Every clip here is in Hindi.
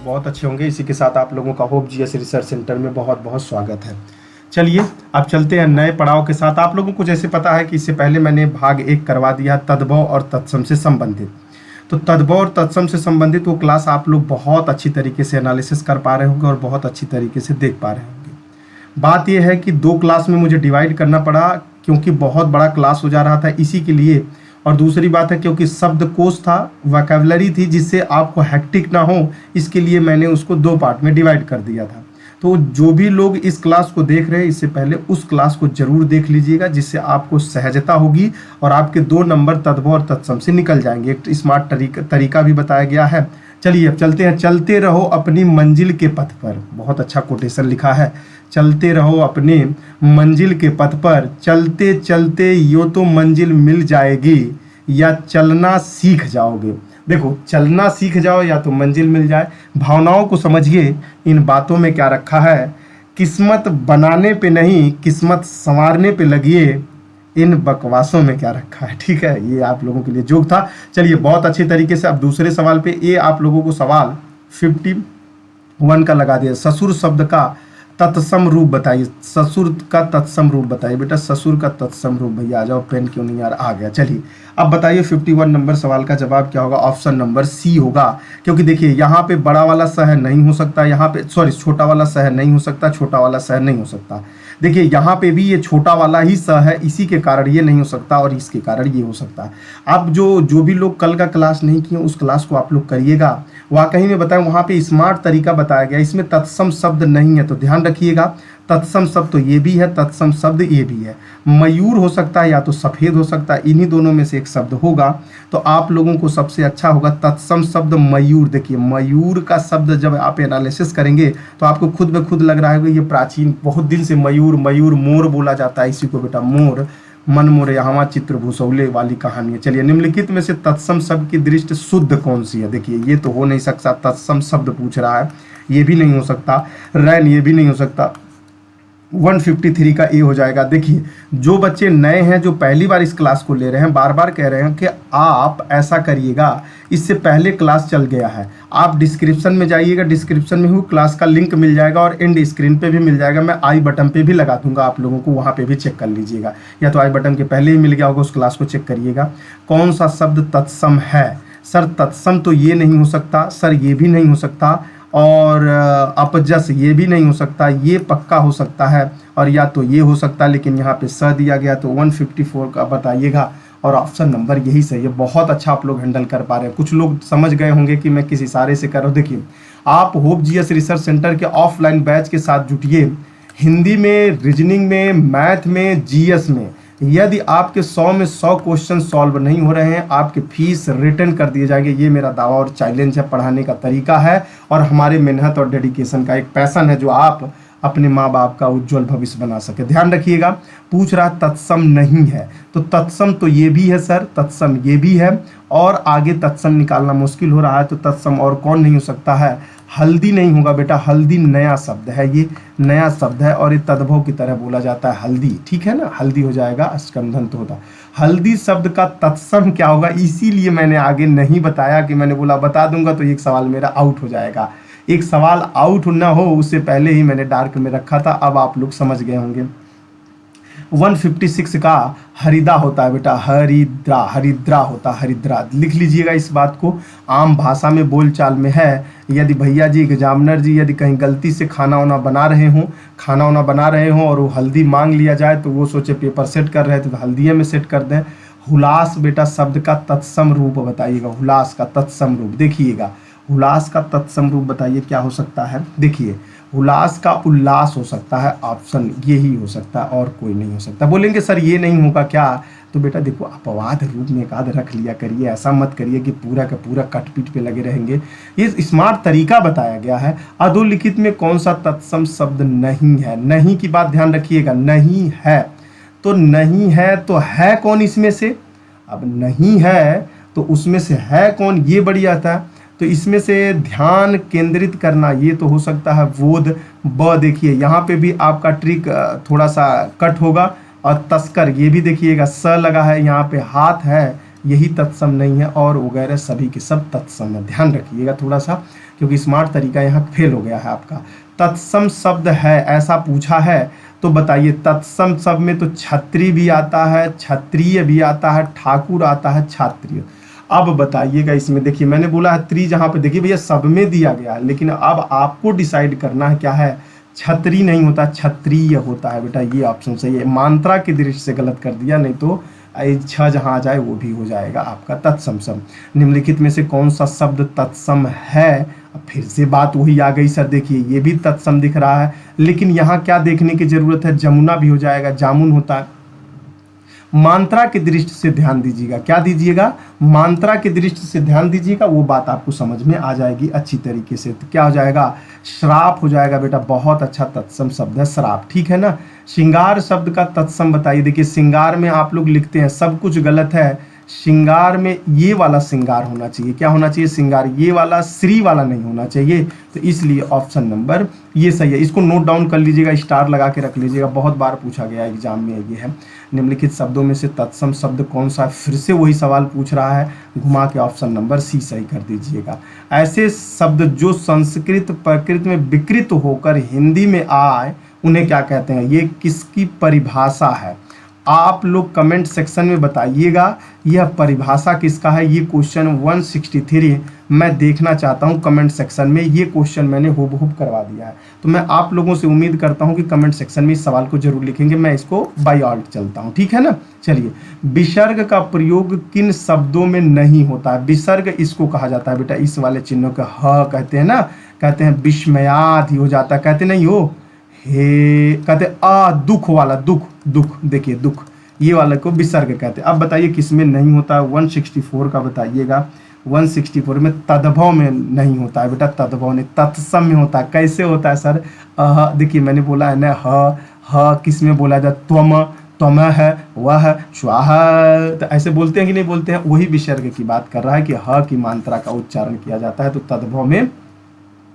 बहुत अच्छे होंगे। इसी के साथ आप लोगों का होप जीएस रिसर्च सेंटर में बहुत बहुत स्वागत है। चलिए अब चलते हैं नए पड़ाव के साथ। आप लोगों को जैसे पता है कि इससे पहले मैंने भाग 1 करवा दिया तद्भव और तत्सम से संबंधित। तो तद्भव और तत्सम से संबंधित वो क्लास आप लोग बहुत अच्छी तरीके से एनालिसिस कर पा रहे होंगे और बहुत अच्छी तरीके से देख पा रहे होंगे। बात यह है कि 2 क्लास में मुझे डिवाइड करना पड़ा क्योंकि बहुत बड़ा क्लास हो जा रहा था इसी के लिए। और दूसरी बात है क्योंकि शब्दकोश था, वोकैबुलरी थी, जिससे आपको हैक्टिक ना हो, इसके लिए मैंने उसको 2 पार्ट में डिवाइड कर दिया था। तो जो भी लोग इस क्लास को देख रहे हैं इससे पहले उस क्लास को जरूर देख लीजिएगा, जिससे आपको सहजता होगी और आपके 2 नंबर तद्भव और तत्सम से निकल जाएंगे। एक स्मार्ट तरीका भी बताया गया है। चलिए अब चलते हैं। चलते रहो अपनी मंजिल के पथ पर, बहुत अच्छा कोटेशन लिखा है। चलते रहो अपने मंजिल के पथ पर, चलते चलते यो तो मंजिल मिल जाएगी या चलना सीख जाओगे। देखो, चलना सीख जाओ या तो मंजिल मिल जाए। भावनाओं को समझिए, इन बातों में क्या रखा है। किस्मत बनाने पे नहीं, किस्मत संवारने पे लगिए, इन बकवासों में क्या रखा है। ठीक है, ये आप लोगों के लिए जोक था। चलिए बहुत अच्छे तरीके से अब दूसरे सवाल पे, ये आप लोगों को सवाल 51 का लगा दिया। ससुर शब्द का तत्सम रूप बताइए। ससुर का तत्सम रूप बताइए बेटा, ससुर का तत्सम रूप। भैया आ जाओ, पेन क्यों नहीं यार, आ गया। चलिए अब बताइए 51 नंबर सवाल का जवाब क्या होगा। ऑप्शन नंबर सी होगा, क्योंकि देखिए यहाँ पे बड़ा वाला शहर नहीं हो सकता, यहाँ पे सॉरी छोटा वाला शहर नहीं हो सकता, छोटा वाला शहर नहीं हो सकता। देखिए यहाँ पे भी ये छोटा वाला ही स है, इसी के कारण ये नहीं हो सकता और इसके कारण ये हो सकता है। अब जो भी लोग कल का क्लास नहीं किए उस क्लास को आप लोग करिएगा। वाकई में बताएं, वहाँ पे स्मार्ट तरीका बताया गया, इसमें तत्सम शब्द नहीं है, तो ध्यान रखिएगा। तत्सम शब्द तो ये भी है, तत्सम शब्द ये भी है। मयूर हो सकता है या तो सफ़ेद हो सकता है, इन्हीं दोनों में से एक शब्द होगा। तो आप लोगों को सबसे अच्छा होगा तत्सम शब्द मयूर। देखिए मयूर का शब्द जब आप एनालिसिस करेंगे तो आपको खुद ब खुद लग रहा है कि ये प्राचीन बहुत दिन से मयूर मोर बोला जाता है, इसी को बेटा मोर, मन मोर यहाँ चित्र भूसौले वाली कहानी है। चलिए निम्नलिखित में से तत्सम शब्द की दृष्टि शुद्ध कौन सी है। देखिए ये तो हो नहीं सकता, तत्सम शब्द पूछ रहा है, ये भी नहीं हो सकता। रैन ये भी नहीं हो सकता। 153 का ए हो जाएगा। देखिए जो बच्चे नए हैं, जो पहली बार इस क्लास को ले रहे हैं, बार बार कह रहे हैं कि आप ऐसा करिएगा, इससे पहले क्लास चल गया है, आप डिस्क्रिप्शन में जाइएगा, डिस्क्रिप्शन में ही क्लास का लिंक मिल जाएगा और एंड स्क्रीन पे भी मिल जाएगा। मैं आई बटन पे भी लगा दूंगा, आप लोगों को वहाँ पे भी चेक कर लीजिएगा, या तो आई बटन के पहले ही मिल गया होगा, उस क्लास को चेक करिएगा। कौन सा शब्द तत्सम है सर? तत्सम तो ये नहीं हो सकता सर, ये भी नहीं हो सकता, और अपजस ये भी नहीं हो सकता, ये पक्का हो सकता है, और या तो ये हो सकता है, लेकिन यहाँ पे स दिया गया, तो 154 का बताइएगा और ऑप्शन नंबर यही सही है। बहुत अच्छा आप लोग हैंडल कर पा रहे हैं। कुछ लोग समझ गए होंगे कि मैं किस इशारे से कर रहा हूँ। देखिए आप होप जीएस रिसर्च सेंटर के ऑफलाइन बैच के साथ जुटिए। हिंदी में, रीजनिंग में, मैथ में, जीएस में यदि आपके 100 में 100 क्वेश्चन सॉल्व नहीं हो रहे हैं, आपके फीस रिटर्न कर दिए जाएंगे। ये मेरा दावा और चैलेंज है, पढ़ाने का तरीका है और हमारे मेहनत और डेडिकेशन का एक पैशन है, जो आप अपने माँ बाप का उज्जवल भविष्य बना सके। ध्यान रखिएगा। पूछ रहा तत्सम नहीं है, तो तत्सम तो ये भी है सर, तत्सम ये भी है, और आगे तत्सम निकालना मुश्किल हो रहा है, तो तत्सम और कौन नहीं हो सकता है? हल्दी नहीं होगा बेटा, हल्दी नया शब्द है, ये नया शब्द है और ये तद्भव की तरह बोला जाता है हल्दी। ठीक है ना, हल्दी हो जाएगा, स्कंधन तो होता। हल्दी शब्द का तत्सम क्या होगा, इसीलिए मैंने आगे नहीं बताया कि मैंने बोला बता दूंगा तो एक सवाल मेरा आउट हो जाएगा। एक सवाल आउट ना हो उससे पहले ही मैंने डार्क में रखा था, अब आप लोग समझ गए होंगे। 156 का हरिदा होता है बेटा, हरिद्रा, हरिद्रा होता है, हरिद्रा। लिख लीजिएगा इस बात को, आम भाषा में बोलचाल में है। यदि भैया जी, एग्जामिनर जी यदि कहीं गलती से खाना वाना बना रहे हों और वो हल्दी मांग लिया जाए तो वो सोचे पेपर सेट कर रहे हैं तो हल्दिये में सेट कर दें। हुलास बेटा शब्द का तत्सम रूप बताइएगा, हुलास का तत्सम रूप। देखिएगा हुलास का तत्सम रूप बताइए क्या हो सकता है। देखिए हुलास का उल्लास हो सकता है, ऑप्शन यही हो सकता है और कोई नहीं हो सकता। बोलेंगे सर ये नहीं होगा क्या, तो बेटा देखो अपवाद रूप में एक आध रख लिया करिए, ऐसा मत करिए कि पूरा का पूरा कटपीट पे लगे रहेंगे। ये स्मार्ट तरीका बताया गया है। अधोलिखित में कौन सा तत्सम शब्द नहीं है? नहीं की बात ध्यान रखिएगा, नहीं है तो नहीं है, तो है कौन इसमें से? अब नहीं है तो उसमें से है कौन, ये बढ़िया था। तो इसमें से ध्यान केंद्रित करना, ये तो हो सकता है बोध। ब देखिए यहाँ पे भी आपका ट्रिक थोड़ा सा कट होगा। और तस्कर ये भी देखिएगा, स लगा है यहाँ पे, हाथ है यही तत्सम नहीं है, और वगैरह सभी के सब तत्सम है। ध्यान रखिएगा थोड़ा सा, क्योंकि स्मार्ट तरीका यहाँ फेल हो गया है आपका। तत्सम शब्द है ऐसा पूछा है, तो बताइए तत्सम शब्द में तो क्षत्रिय भी आता है, क्षत्रिय भी आता है, ठाकुर आता है, क्षत्रिय। अब बताइएगा इसमें, देखिए मैंने बोला है त्रि, जहाँ पे देखिए भैया सब में दिया गया है, लेकिन अब आपको डिसाइड करना है क्या है। क्षत्रिय नहीं होता, क्षत्रिय होता है बेटा, ये ऑप्शन सही है। मात्रा की दृष्टि से गलत कर दिया, नहीं तो छ जहाँ आ जाए वो भी हो जाएगा आपका तत्सम शब्द। निम्नलिखित में से कौन सा शब्द तत्सम है। अब फिर से बात वही आ गई सर, देखिए ये भी तत्सम दिख रहा है, लेकिन यहाँ क्या देखने की जरूरत है, जमुना भी हो जाएगा, जामुन होता है। मात्रा की दृष्टि से ध्यान दीजिएगा, क्या दीजिएगा, मात्रा की दृष्टि से ध्यान दीजिएगा, वो बात आपको समझ में आ जाएगी अच्छी तरीके से। तो क्या हो जाएगा, श्राप हो जाएगा बेटा, बहुत अच्छा तत्सम शब्द है श्राप, ठीक है ना। श्रृंगार शब्द का तत्सम बताइए। देखिए श्रृंगार में आप लोग लिखते हैं सब कुछ गलत है, श्रृंगार में ये वाला श्रृंगार होना चाहिए, क्या होना चाहिए, श्रृंगार, ये वाला श्री वाला नहीं होना चाहिए, तो इसलिए ऑप्शन नंबर ये सही है। इसको नोट डाउन कर लीजिएगा, स्टार लगा के रख लीजिएगा, बहुत बार पूछा गया एग्जाम में ये है। निम्नलिखित शब्दों में से तत्सम शब्द कौन सा है, फिर से वही सवाल पूछ रहा है, घुमा के ऑप्शन नंबर सी सही कर दीजिएगा। ऐसे शब्द जो संस्कृत प्रकृत में विकृत होकर हिंदी में आए उन्हें क्या कहते हैं, ये किसकी परिभाषा है, आप लोग कमेंट सेक्शन में बताइएगा यह परिभाषा किसका है। ये क्वेश्चन 163 मैं देखना चाहता हूँ कमेंट सेक्शन में, ये क्वेश्चन मैंने हुबहू करवा दिया है, तो मैं आप लोगों से उम्मीद करता हूँ कि कमेंट सेक्शन में इस सवाल को जरूर लिखेंगे। मैं इसको बाय ऑल्ट चलता हूँ, ठीक है ना। चलिए, विसर्ग का प्रयोग किन शब्दों में नहीं होता है। विसर्ग इसको कहा जाता है बेटा, इस वाले चिन्हों का ह कहते हैं ना, कहते हैं विस्मयाद ही हो जाता है, कहते नहीं हो हे, कहते आ दुख वाला, दुख दुख, देखिए दुख, ये वाले को विसर्ग कहते हैं। अब बताइए किसमें नहीं होता है, 164 का बताइएगा। 164 में तद्भव में नहीं होता है बेटा, तद्भव नहीं, तत्सम में होता है। कैसे होता है सर, देखिए मैंने बोला है ना, ह किस में बोला जाए, त्वम, त्वम है, वह, स्वाहा, तो ऐसे बोलते हैं कि नहीं बोलते हैं, वही विसर्ग की बात कर रहा है कि ह की मात्रा का उच्चारण किया जाता है, तो तद्भव में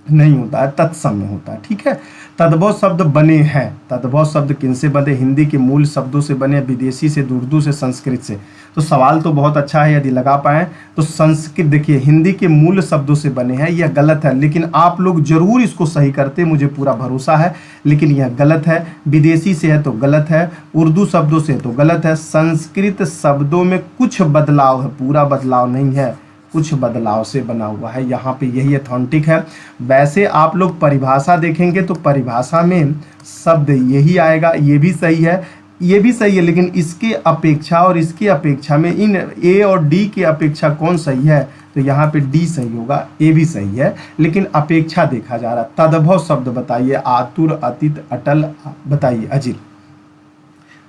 नहीं होता है, तत्सम में होता है, ठीक है। तद्भव शब्द बने हैं, तद्भव शब्द किनसे बने, हिंदी के मूल शब्दों से बने, विदेशी से, उर्दू से, संस्कृत से। तो सवाल तो बहुत अच्छा है, यदि लगा पाए तो संस्कृत, देखिए हिंदी के मूल शब्दों से बने हैं, यह गलत है, लेकिन आप लोग जरूर इसको सही करते, मुझे पूरा भरोसा है, लेकिन यह गलत है। विदेशी से है तो गलत है, उर्दू शब्दों से तो गलत है, संस्कृत शब्दों में कुछ बदलाव है, पूरा बदलाव नहीं है, कुछ बदलाव से बना हुआ है, यहाँ पे यही अथेंटिक है। वैसे आप लोग परिभाषा देखेंगे तो परिभाषा में शब्द यही आएगा, ये भी सही है, ये भी सही है, लेकिन इसके अपेक्षा और इसकी अपेक्षा में, इन ए और डी की अपेक्षा कौन सही है, तो यहाँ पे डी सही होगा, ए भी सही है, लेकिन अपेक्षा देखा जा रहा है। तद्भव शब्द बताइए, आतुर, अतीत, अटल, बताइए अजित।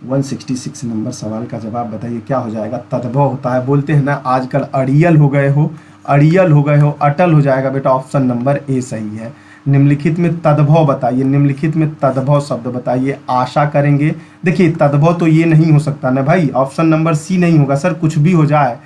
166 नंबर सवाल का जवाब बताइए क्या हो जाएगा। तद्भव होता है, बोलते हैं ना आजकल अड़ियल हो गए हो, अड़ियल हो गए हो, अटल हो जाएगा बेटा, ऑप्शन नंबर ए सही है। निम्नलिखित में तद्भव बताइए, निम्नलिखित में तद्भव शब्द बताइए, आशा करेंगे। देखिए तद्भव तो ये नहीं हो सकता ना भाई, ऑप्शन नंबर सी नहीं होगा सर, कुछ भी हो जाए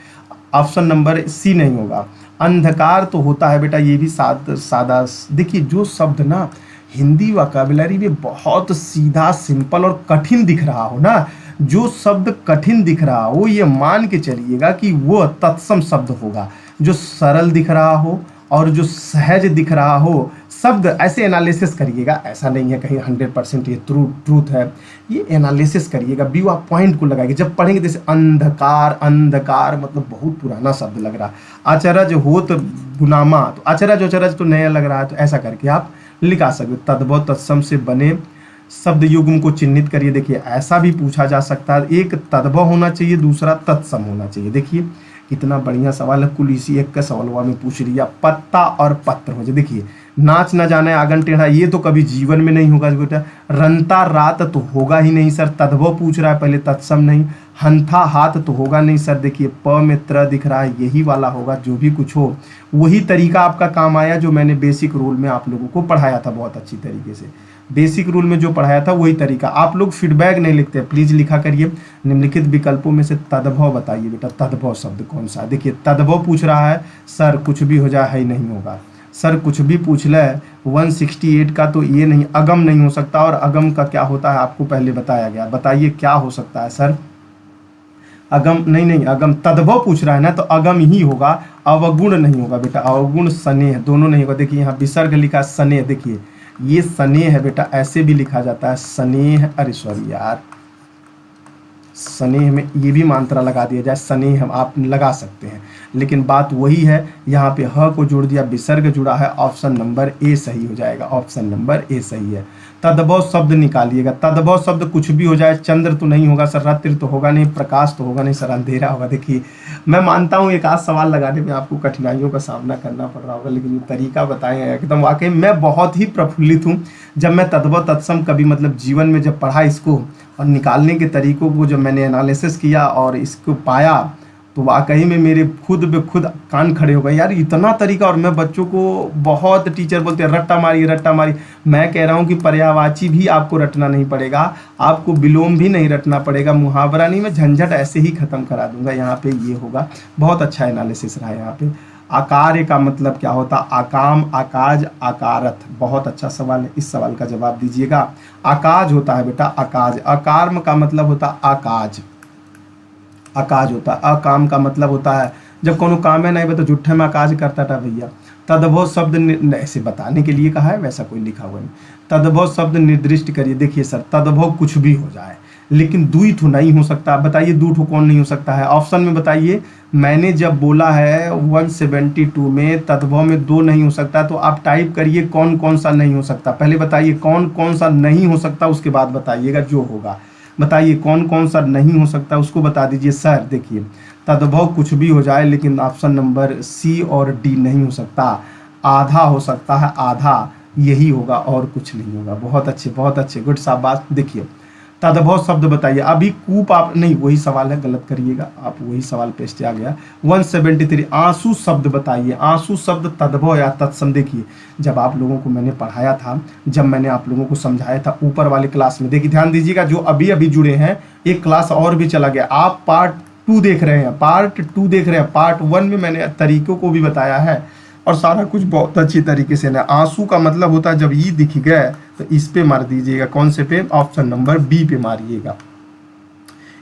ऑप्शन नंबर सी नहीं होगा। अंधकार तो होता है बेटा, ये भी सादा। देखिए जो शब्द ना हिंदी वोकैबुलरी में बहुत सीधा, सिंपल और कठिन दिख रहा हो ना, जो शब्द कठिन दिख रहा हो, ये मान के चलिएगा कि वो तत्सम शब्द होगा। जो सरल दिख रहा हो और जो सहज दिख रहा हो शब्द, ऐसे एनालिसिस करिएगा, ऐसा नहीं है कहीं 100% ये ट्रूथ है, ये एनालिसिस करिएगा, व्यू आप पॉइंट को लगाइए। जब पढ़ेंगे जैसे अंधकार, अंधकार मतलब बहुत पुराना शब्द लग रहा, अचरज होत गुनामा, तो अचरज अचरज तो नया लग रहा है, तो ऐसा करके आप लिखा सकते। तद्भव तत्सम से बने शब्द युग्म को चिन्हित करिए। देखिए ऐसा भी पूछा जा सकता है, एक तद्भव होना चाहिए, दूसरा तत्सम होना चाहिए। देखिए कितना बढ़िया सवाल है, कुल इसी एक का सवाल में पूछ लिया। पत्ता और पत्र हो जाए, देखिए नाच न जाने आंगन टेढ़ा, ये तो कभी जीवन में नहीं होगा बेटा। रंता रात तो होगा ही नहीं सर, तद्भव पूछ रहा है पहले, तत्सम नहीं। हंथा हाथ तो होगा नहीं सर, देखिए प में त्र दिख रहा है, यही वाला होगा। जो भी कुछ हो वही तरीका आपका काम आया जो मैंने बेसिक रूल में आप लोगों को पढ़ाया था बहुत अच्छी तरीके से। बेसिक रूल में जो पढ़ाया था वही तरीका। आप लोग फीडबैक नहीं लिखते, प्लीज लिखा करिए। निम्नलिखित विकल्पों में से तद्भव बताइए बेटा, तद्भव शब्द कौन सा है। देखिए तद्भव पूछ रहा है सर, कुछ भी हो जाए है ही नहीं होगा सर, कुछ भी पूछ ले। 168 का तो ये नहीं, अगम नहीं हो सकता, और अगम का क्या होता है आपको पहले बताया गया, बताइए क्या हो सकता है सर। अगम नहीं नहीं, अगम तद्भव पूछ रहा है ना, तो अगम ही होगा, अवगुण नहीं होगा बेटा। अवगुण स्नेह दोनों नहीं होगा। देखिए यहाँ विसर्ग लिखा स्नेह, देखिए ये स्नेह है बेटा, ऐसे भी लिखा जाता है स्नेह। अरे सॉरी यार, स्नेह में ये भी मात्रा लगा दिया जाए, स्नेह हम आप लगा सकते हैं, लेकिन बात वही है, यहाँ पे ह को जोड़ दिया, विसर्ग जुड़ा है, ऑप्शन नंबर ए सही हो जाएगा। ऑप्शन नंबर ए सही है। तद्भव शब्द निकालिएगा। तद्भव शब्द कुछ भी हो जाए, चंद्र तो नहीं होगा सर, रात्रि तो होगा नहीं, प्रकाश तो होगा नहीं सर, अंधेरा होगा। देखिए मैं मानता हूँ एक आध सवाल लगाने में आपको कठिनाइयों का सामना करना पड़ रहा होगा, लेकिन जो तरीका बताए हैं एकदम वाकई मैं बहुत ही प्रफुल्लित हूँ। जब मैं तद्भव तत्सम कभी मतलब जीवन में जब पढ़ा इसको और निकालने के तरीकों को जब मैंने एनालिसिस किया और इसको पाया, तो वाकई में मेरे खुद पे खुद कान खड़े हो गए यार, इतना तरीका। और मैं बच्चों को बहुत, टीचर बोलते हैं रट्टा मारी रट्टा मारी, मैं कह रहा हूँ कि पर्यायवाची भी आपको रटना नहीं पड़ेगा, आपको विलोम भी नहीं रटना पड़ेगा, मुहावरा नहीं, मैं झंझट ऐसे ही खत्म करा दूंगा। यहाँ पे ये होगा। बहुत अच्छा एनालिसिस रहा है यहाँ पे। आकार्य का मतलब क्या होता? आकाम, आकाज, आकारथ। बहुत अच्छा सवाल है, इस सवाल का जवाब दीजिएगा। आकाज होता है बेटा, आकाज। अकार्म का मतलब होता आकाज, आकाज होता है। अकाम का मतलब होता है जब कोनो काम है नहीं तो झूठे में आकाज करता था भैया। तद्भव शब्द ऐसे बताने के लिए कहा है, वैसा कोई लिखा हुआ नहीं। तद्भव शब्द निर्दिष्ट करिए। देखिए सर, तद्भव कुछ भी हो जाए, लेकिन द्विठो नहीं हो सकता। बताइए द्विठो कौन नहीं हो सकता है? ऑप्शन में बताइए। मैंने जब बोला है 172 में तद्भव में दो नहीं हो सकता, तो आप टाइप करिए कौन कौन सा नहीं हो सकता। पहले बताइए कौन कौन सा नहीं हो सकता, उसके बाद बताइएगा जो होगा। बताइए कौन कौन सा नहीं हो सकता, उसको बता दीजिए। सर देखिए, तद्भव कुछ भी हो जाए, लेकिन ऑप्शन नंबर सी और डी नहीं हो सकता। आधा हो सकता है, आधा, यही होगा और कुछ नहीं होगा। बहुत अच्छे, बहुत अच्छे, गुड, शाबाश। देखिए तद्भव शब्द बताइए। अभी कूप आप नहीं, वही सवाल है, गलत करिएगा आप, वही सवाल पेस्ट आ गया। 173 आंसू शब्द बताइए। आंसू शब्द तद्भव या तत्सम। देखिए जब आप लोगों को मैंने पढ़ाया था, जब मैंने आप लोगों को समझाया था ऊपर वाले क्लास में, देखिए ध्यान दीजिएगा, जो अभी अभी जुड़े हैं, एक क्लास और भी चला गया। आप पार्ट 2 देख रहे हैं, पार्ट 2 देख रहे हैं। पार्ट 1 में मैंने तरीकों को भी बताया है और सारा कुछ बहुत अच्छी तरीके से ना। आंसू का मतलब होता है जब ई दिख गए तो इस पे मार दीजिएगा। कौन से पे? ऑप्शन नंबर बी पे मारिएगा।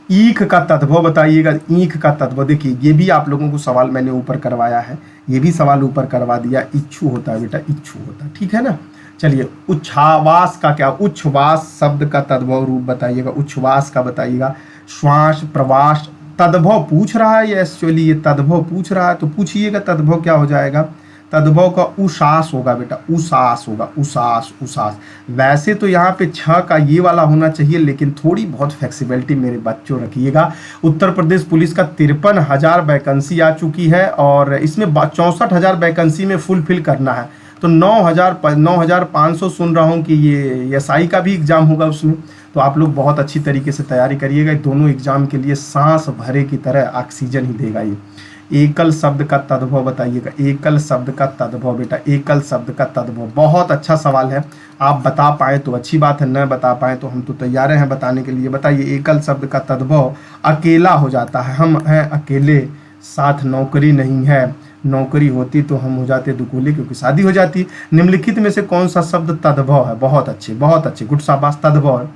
ईख का तद्भव बताइएगा। ईख का तद्भव, देखिए ये भी आप लोगों को सवाल मैंने ऊपर करवाया है, ये भी सवाल ऊपर करवा दिया। इच्छू होता है बेटा, इच्छू होता है, ठीक है ना। चलिए उच्छ्वास का क्या? उच्छ्वास शब्द का तद्भव रूप बताइएगा। उच्छ्वास का बताइएगा। श्वास, प्रवास। तद्भव पूछ रहा है, ये एक्चुअली ये तद्भव पूछ रहा है, तो पूछिएगा तद्भव क्या हो जाएगा। तद्भव का उसास होगा बेटा, उसास होगा, उसास, उसास। वैसे तो यहाँ पे 6 का ये वाला होना चाहिए, लेकिन थोड़ी बहुत फ्लेक्सिबिलिटी मेरे बच्चों रखिएगा। उत्तर प्रदेश पुलिस का 53,000 वैकेंसी आ चुकी है और इसमें 64,000 वैकेंसी में फुलफिल करना है, तो 9,500 सुन रहा हूँ कि ये SI का भी एग्जाम होगा उसमें। तो आप लोग बहुत अच्छी तरीके से तैयारी करिएगा। दोनों एग्जाम के लिए सांस भरे की तरह ऑक्सीजन ही देगा ये। एकल शब्द का तद्भव बताइएगा। एकल शब्द का तद्भव बेटा, एकल शब्द का तद्भव। बहुत अच्छा सवाल है, आप बता पाए तो अच्छी बात है, न बता पाए तो हम तो तैयार हैं बताने के लिए। बताइए एकल शब्द का तद्भव। अकेला हो जाता है, हम हैं अकेले, साथ नौकरी नहीं है, नौकरी होती तो हम हो जाते दुकूले क्योंकि शादी हो जाती। निम्नलिखित में से कौन सा शब्द तद्भव है? बहुत अच्छे, बहुत अच्छे, गुड, शाबाश। तद्भव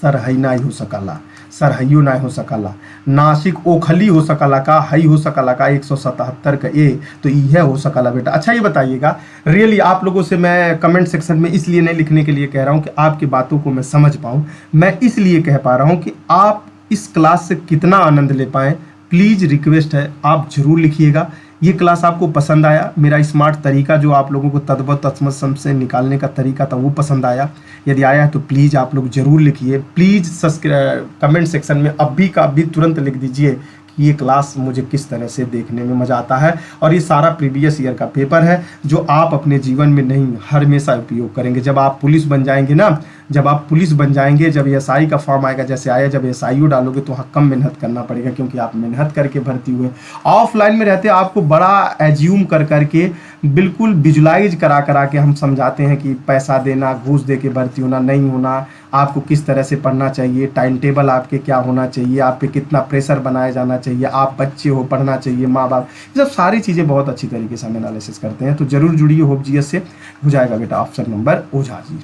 सरहई ना हो सकला, सरहइयो ना हो सकला। नासिक ओखली हो सकला का, हई हो सकला का, 177 का ए, तो यह हो सकला बेटा। अच्छा ये बताइएगा, रियली आप लोगों से मैं कमेंट सेक्शन में इसलिए नहीं लिखने के लिए कह रहा हूँ कि आपकी बातों को मैं समझ पाऊँ, मैं इसलिए कह पा रहा हूँ कि आप इस क्लास से कितना आनंद ले पाएँ। प्लीज़ रिक्वेस्ट है, आप जरूर लिखिएगा। ये क्लास आपको पसंद आया, मेरा स्मार्ट तरीका जो आप लोगों को तद्भव तत्सम से निकालने का तरीका था वो पसंद आया? यदि आया है तो प्लीज़ आप लोग ज़रूर लिखिए। प्लीज़ कमेंट सेक्शन में अभी का अभी तुरंत लिख दीजिए कि ये क्लास मुझे किस तरह से देखने में मज़ा आता है। और ये सारा प्रीवियस ईयर का पेपर है जो आप अपने जीवन में नहीं हमेशा उपयोग करेंगे। जब आप पुलिस बन जाएंगे ना, जब आप पुलिस बन जाएंगे, जब SI का फॉर्म आएगा, जैसे आया, जब SIO डालोगे तो वहाँ कम मेहनत करना पड़ेगा क्योंकि आप मेहनत करके भर्ती हुए। ऑफलाइन में रहते आपको बड़ा एज्यूम कर करके, बिल्कुल विजुलाइज करा के हम समझाते हैं कि पैसा देना, घूस दे के भर्ती होना, नहीं होना, आपको किस तरह से पढ़ना चाहिए, टाइम टेबल आपके क्या होना चाहिए, आप पे कितना प्रेशर बनाया जाना चाहिए, आप बच्चे हो, पढ़ना चाहिए, माँ बाप, ये सब सारी चीज़ें बहुत अच्छी तरीके से हम एनालिसिस करते हैं। तो जरूर जुड़िए होप GS से, हो जाएगा बेटा ऑप्शन नंबर ओझा जी।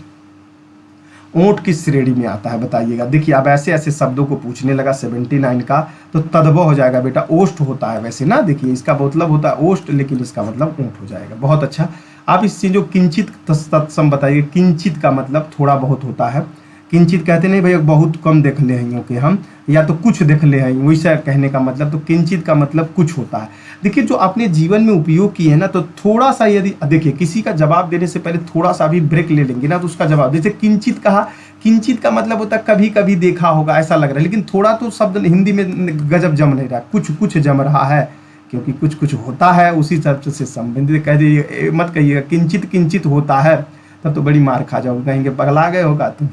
ऊंट किस श्रेणी में आता है बताइएगा। देखिए अब ऐसे ऐसे शब्दों को पूछने लगा 79 का, तो तद्भव हो जाएगा बेटा ओष्ठ होता है वैसे ना, देखिए इसका मतलब होता है ओष्ठ, लेकिन इसका मतलब ऊंट हो जाएगा। बहुत अच्छा। आप इस चीज़ों किंचित तत्सम बताइए। किंचित का मतलब थोड़ा बहुत होता है। किंचित कहते नहीं भैया बहुत कम देख ले हैं कि हम, या तो कुछ देख ले हैं, वैसा कहने का मतलब। तो किंचित का मतलब कुछ होता है। देखिए जो आपने जीवन में उपयोग किए हैं ना, तो थोड़ा सा यदि देखिए किसी का जवाब देने से पहले थोड़ा सा भी ब्रेक ले लेंगे ना, तो उसका जवाब, जैसे किंचित कहा, किंचित का मतलब होता है कभी कभी देखा होगा ऐसा लग रहा है, लेकिन थोड़ा तो शब्द हिंदी में गजब जम नहीं रहा, कुछ कुछ जम रहा है, क्योंकि कुछ कुछ होता है उसी शब्द से संबंधित। कह दीजिए, मत कहिएगा किंचित किंचित होता है, तब तो बड़ी मार खा जाओगे, कहेंगे पगला गए होगा तुम।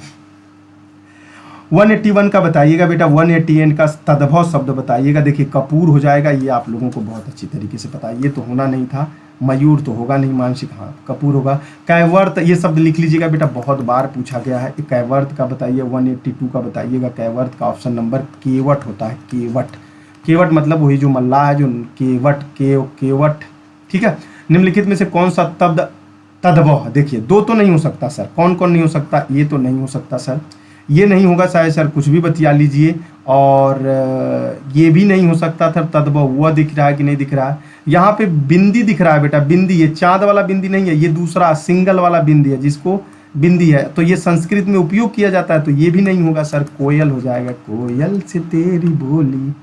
181 का बताइएगा बेटा। 188 का तद्भव शब्द बताइएगा। देखिए कपूर हो जाएगा, ये आप लोगों को बहुत अच्छी तरीके से पता है, ये तो होना नहीं था। मयूर तो होगा नहीं, मानसिक, हाँ कपूर होगा। कैवर्त, ये शब्द लिख लीजिएगा बेटा, बहुत बार पूछा गया है। कैवर्त का बताइए। 182 का बताइएगा। कैवर्त का ऑप्शन नंबर केवट होता है। केवट, केवट मतलब वही जो मल्लाह है, जो केवट केवट, ठीक है। निम्नलिखित में से कौन सा शब्द तद्भव, देखिए दो तो नहीं हो सकता सर, कौन कौन नहीं हो सकता, ये तो नहीं हो सकता सर, ये नहीं होगा शायद सर, कुछ भी बतिया लीजिए। और ये भी नहीं हो सकता था तद्भव, वह दिख रहा है कि नहीं दिख रहा है। यहाँ पे बिंदी दिख रहा है बेटा, बिंदी, ये चांद वाला बिंदी नहीं है, ये दूसरा सिंगल वाला बिंदी है जिसको बिंदी है, तो ये संस्कृत में उपयोग किया जाता है, तो ये भी नहीं होगा सर। कोयल हो जाएगा। कोयल से तेरी बोली।